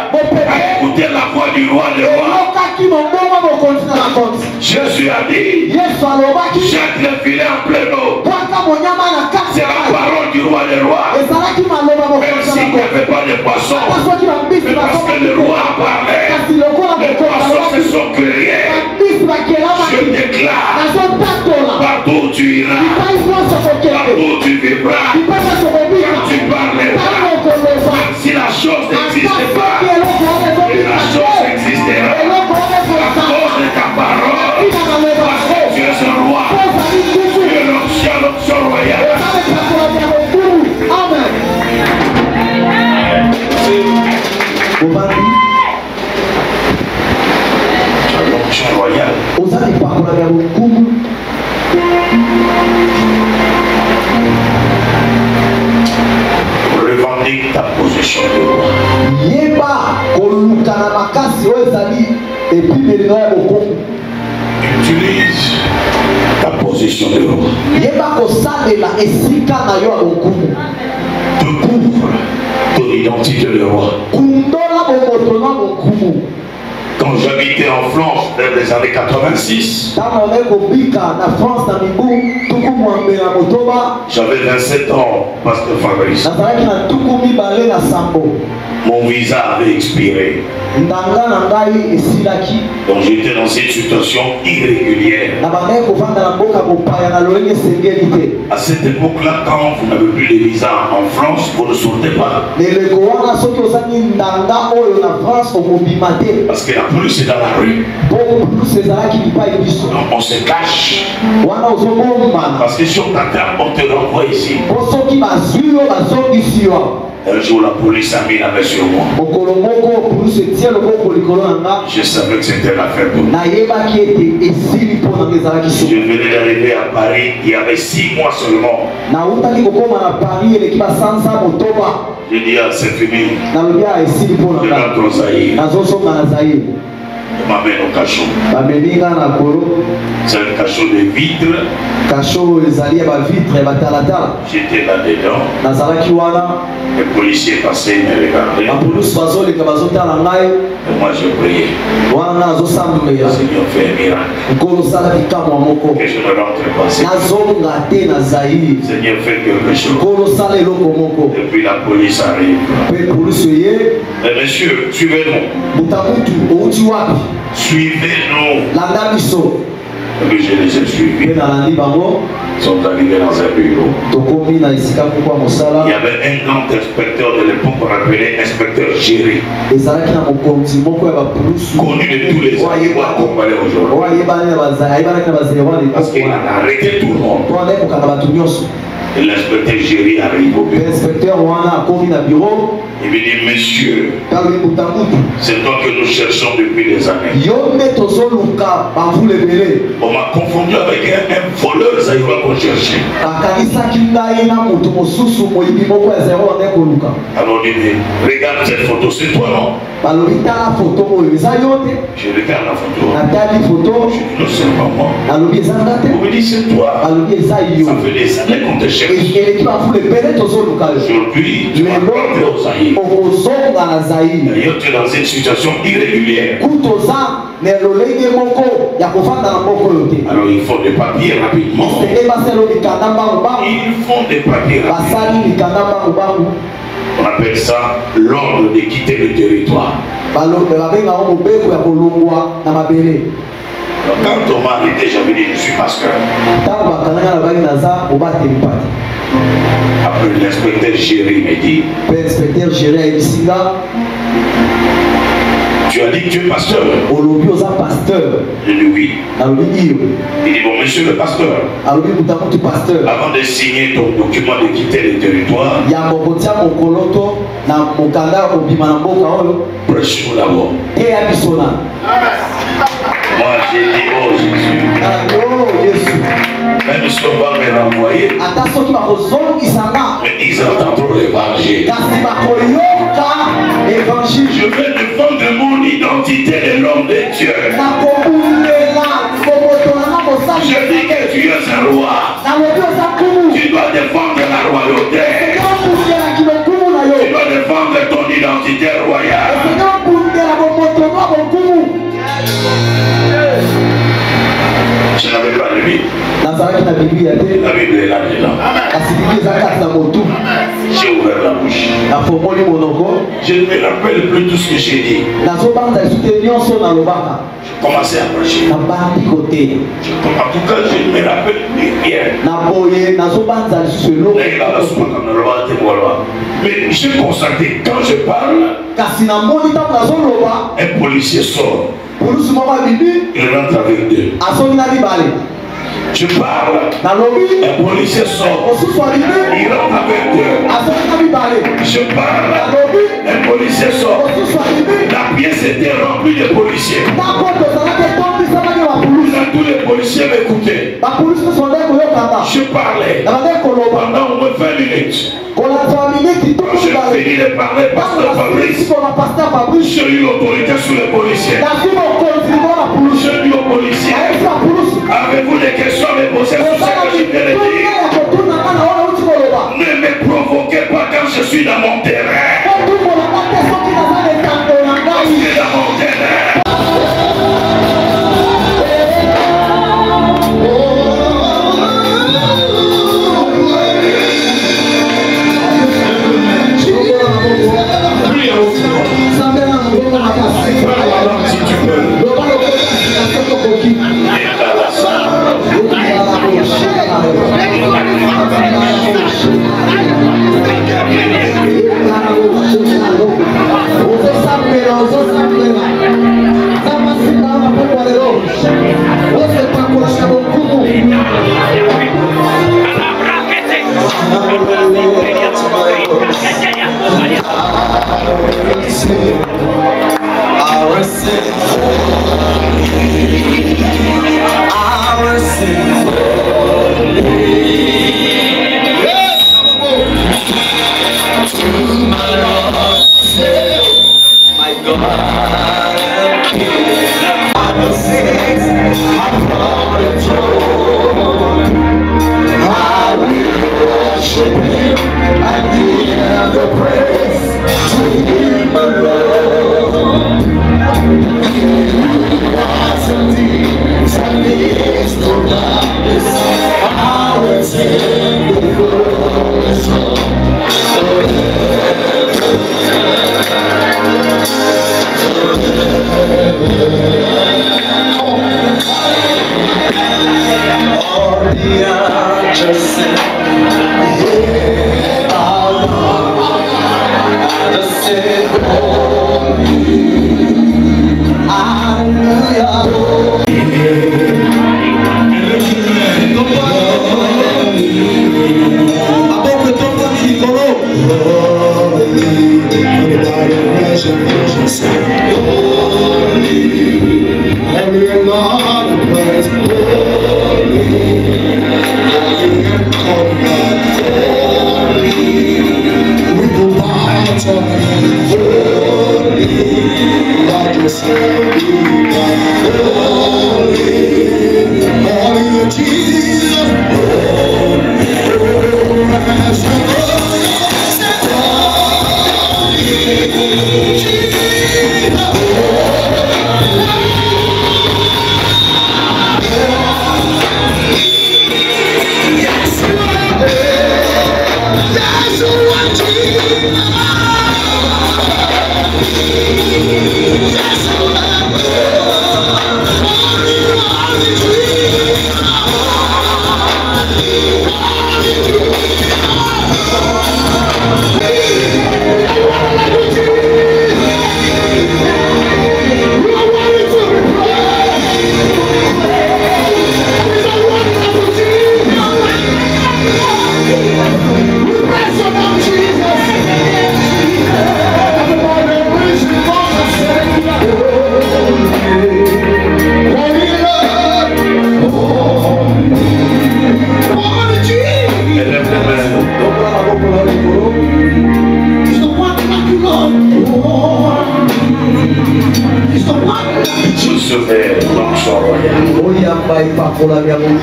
tempête a écouté la voix du roi des rois. Jésus a dit, jette le filet en plein eau. C'est la parole du roi des rois. Même s'il n'y avait pas de poissons, mais parce que le roi a parlé, les poissons se sont créés. Je déclare, partout où tu iras, partout où tu vivras, quand tu parleras, si la chose n'existe pas, et la chose existera à cause de ta parole, parce que tu es un roi, tu es l'onction royale. Amen. L'onction royale. Revendique ta position de roi. Utilise ta position de roi. Te couvre ton identité de roi. Quand j'habitais en France dans les années 86, j'avais 27 ans, Pasteur Fabrice. Mon visa avait expiré. Donc j'étais dans une situation irrégulière. À cette époque-là, quand vous n'avez plus de visa en France, vous ne sortez pas. Parce que la police est dans la rue. Donc on se cache. Parce que sur ta table, on te renvoie ici. Un jour, la police a mis la main sur moi. Je savais que c'était l'affaire pour moi. Je venais d'arriver à Paris, il y avait 6 mois seulement. J'ai dit, ah, c'est fini. Je rentre au Zaïre. On m'amène au cachot. C'est un cachot de vitres. J'étais là-dedans. Le policier passait, il me regardait. Et moi je priais. Seigneur, fais un miracle. Que je ne rentre pas. Seigneur, fais quelque chose. Et puis la police arrive. Mais monsieur, suivez-nous. Suivez-nous. Et puis je les ai suivis. Ils sont arrivés dans un bureau. Il y avait un grand inspecteur de l'époque qu'on appelait inspecteur Géry. Connu de tous les Haïtiens qu'on parlait aujourd'hui. Parce qu'il a arrêté tout le monde. Et l'inspecteur Géry arrive au bureau. Il me dit, monsieur, c'est toi que nous cherchons depuis des années. On m'a confondu avec un voleur zaïrois qu'on cherchait. Alors on dit, regarde cette photo, c'est toi non? Je regarde la photo. Je dis, non, c'est pas moi. On me dit, c'est toi. Ça fait des années qu'on te cherche. Aujourd'hui, tu m'as porté au Zaïre. D'ailleurs, tu es dans une situation irrégulière. Alors il faut des papiers rapidement. Ils font des papiers rapidement. On appelle ça l'ordre de quitter le territoire. Quand on m'a arrêté, j'avais dit je suis pasteur. Après l'inspecteur Géry me dit, tu as dit que tu es pasteur? Je dis oui. Il dit, bon monsieur le pasteur, avant de signer ton document de quitter le territoire, prêche-nous d'abord. Moi j'ai dit, oh Jésus, Même si on va me renvoyer, mais ils entendront l'évangile. Je vais défendre mon identité de l'homme de Dieu. Je dis que tu es un roi. Tu dois défendre la royauté. Tu dois défendre ton identité royale. Je n'avais pas de Bible. La Bible est là-dedans. J'ai ouvert la bouche. Je ne me rappelle plus tout ce que j'ai dit. Je commençais à marcher. En tout cas, je ne me rappelle plus rien. Mais j'ai constaté, quand je parle, un policier sort. Il rentre avec deux. Je parle, un policier sort. Il rentre avec deux. Je parle, un policier sort. La pièce était remplie de policiers. Tous les policiers m'écoutaient. Je parlais pendant au moins 20 minutes. Quand j'ai fini de parler, Pasteur Fabrice, j'ai eu l'autorité sur les policiers. J'ai dit aux policiers, avez-vous des questions à me poser sur ce que je viens de dire? Ne me provoquez pas quand je suis dans mon terrain. Quand je suis dans mon terrain. Si tu peux. epakola ya moni.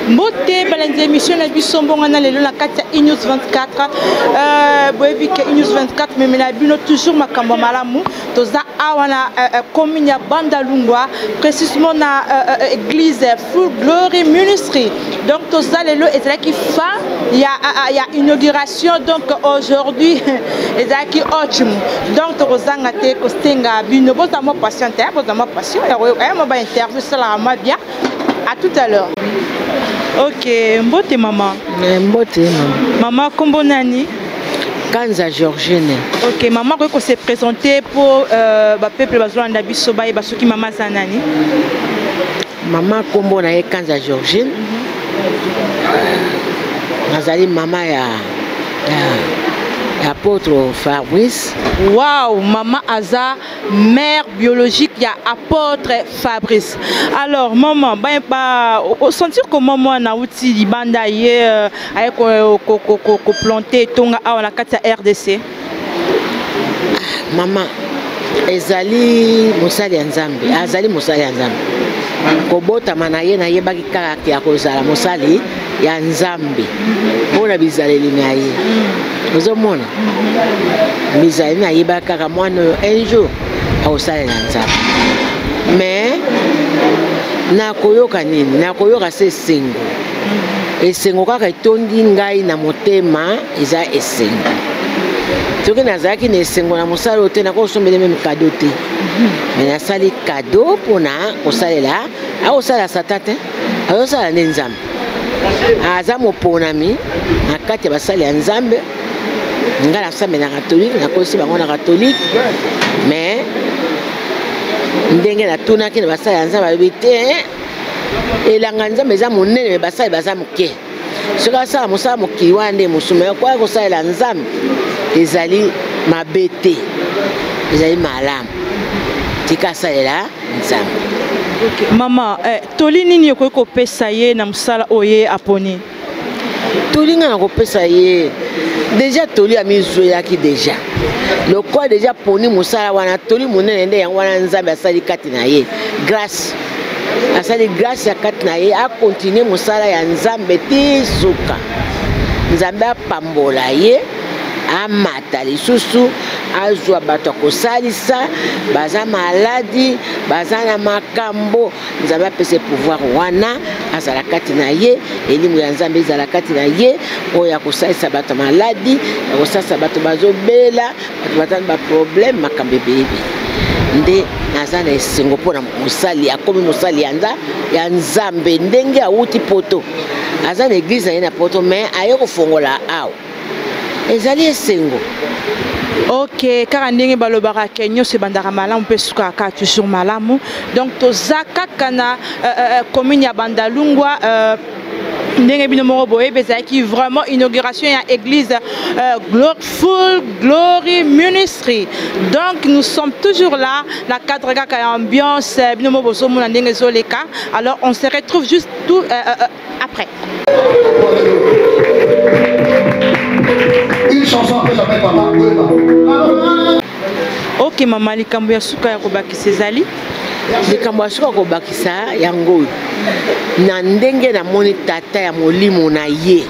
Mbote balanze émission na biso mbongo na lelo na kati ya News 24 boyebi ke News 24 mais na bino toujours makambo malamu toza awa na commune ya Bandalungwa précisément na église Full Glory Ministry donc toza lelo ezalaki fin ya inauguration donc aujourd'hui ezalaki autumn donc tozanga te kostenga bino bozama patiente bozama patient ya mo ba interview sala ma bien à tout à l'heure. Ok, mbote maman. Mbote maman. Maman, kombo nani? Kanza Georgine. Ok, maman, comment se présenter pour le peuple bazolanda biso ba basoki maman zanani? Maman kombo na Kanza Georgine. Nazali maman ya apôtre Fabrice. Waouh, maman Aza, mère biologique, il y a apôtre Fabrice. Alors, maman, au sentir comment moi na outil di banda yé avec planter tonga a la carte RDC. Maman, ezali musali nzambe, azali musali nzambe. Kobota manaye na yebaki kaka ya kozala musali ya nzambe. Bona bizaleli na ye. Ozomona bizali na yebaki kaka mwana un jour akosalela nzambe. Mais nakoyoka nini? Nakoyoka se esengo. Esengo kaka etondi ngai na motema eza esengo. Soki nazalaki na esengo na mosala oyo te nakosombela meme kado te. Mais nasali kado mpona kosalela akosala sata te azosala nde nzambe. Aza moponami na kati ya basali ya nzambe nga nasambe na catholique nakosi bango na catholique mais ndenge natunaki na basali ya nzambe balobi te elanga nzambe eza monene me basali baza moke soki asala mosala mokili wana nde mosusu me koya kosalela nzambe ezali mabe te ezali malamu tika asalela nzambe. Okay. Mama, toli nini yokoki kopesa ye na mosala oye aponi? Tolinga na kopesa ye déjà toli amizwelaki déjà lokwa déjà poni mosala wana toli monene nde yango wana nzambe asali kati na ye grâce asali grâce ya kati na ye akontinue mosala ya nzambe ti suka nzambe apambola ye amata lisusu azwa bato akosalisa baza maladi baza na makambo nzambe apesa pouvoir wana azala kati na ye elimu ya nzambe ezala kati na ye oyo akosalisa bato maladi akosalisa bato bazobela bato baza na baproblème makambo ebebe nde naza na esengo mpona mosali akomi mosali ya nzambe ndenge awuti poto aza na église na ye na poto mais aye kofongola awa ezali esengo. Ok, car ndenge balobaka kenyo se bandaka malamu pe suka ka toujours malamu. Donc toza kaka na commune ya Bandalungwa ndenge bino moko boye bezaki vraiment inauguration ya église Full Glory Ministry. Donc nous sommes toujours là la cadre kaka ambiance bino moko bozomona ndenge zoleka. Alors on se retrouve juste tout après. Une chanson après j'appelle papa. Ok maman, likambo ya suka ya kobakisa ezali likambo ya suka kobakisa yango na ndenge na moni tata ya molimo na ye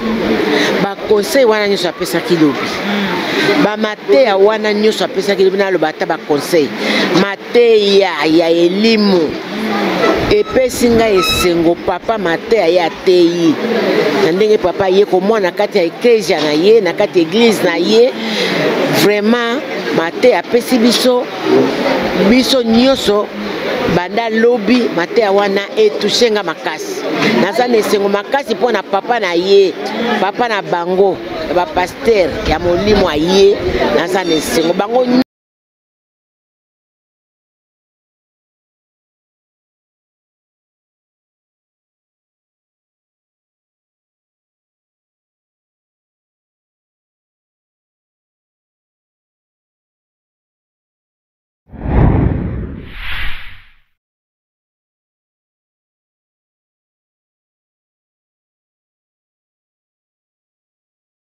ba conseil wana nyonso apesaki lobi ba mateya wana nyonso apesaki lobi na loba ata ba conseil mateya ya elimu epesi ngai esengo papa mateya ye ateyi na ndenge papa ye komona kati ya eklesia na ye na kati ya église na ye vraiment mateya apesi biso nyonso banda lobi mateya wana etushenga makasi naza na esengo makasi mpona papa na ye papa na bango bapaster ya molimo aye naza na esengo bango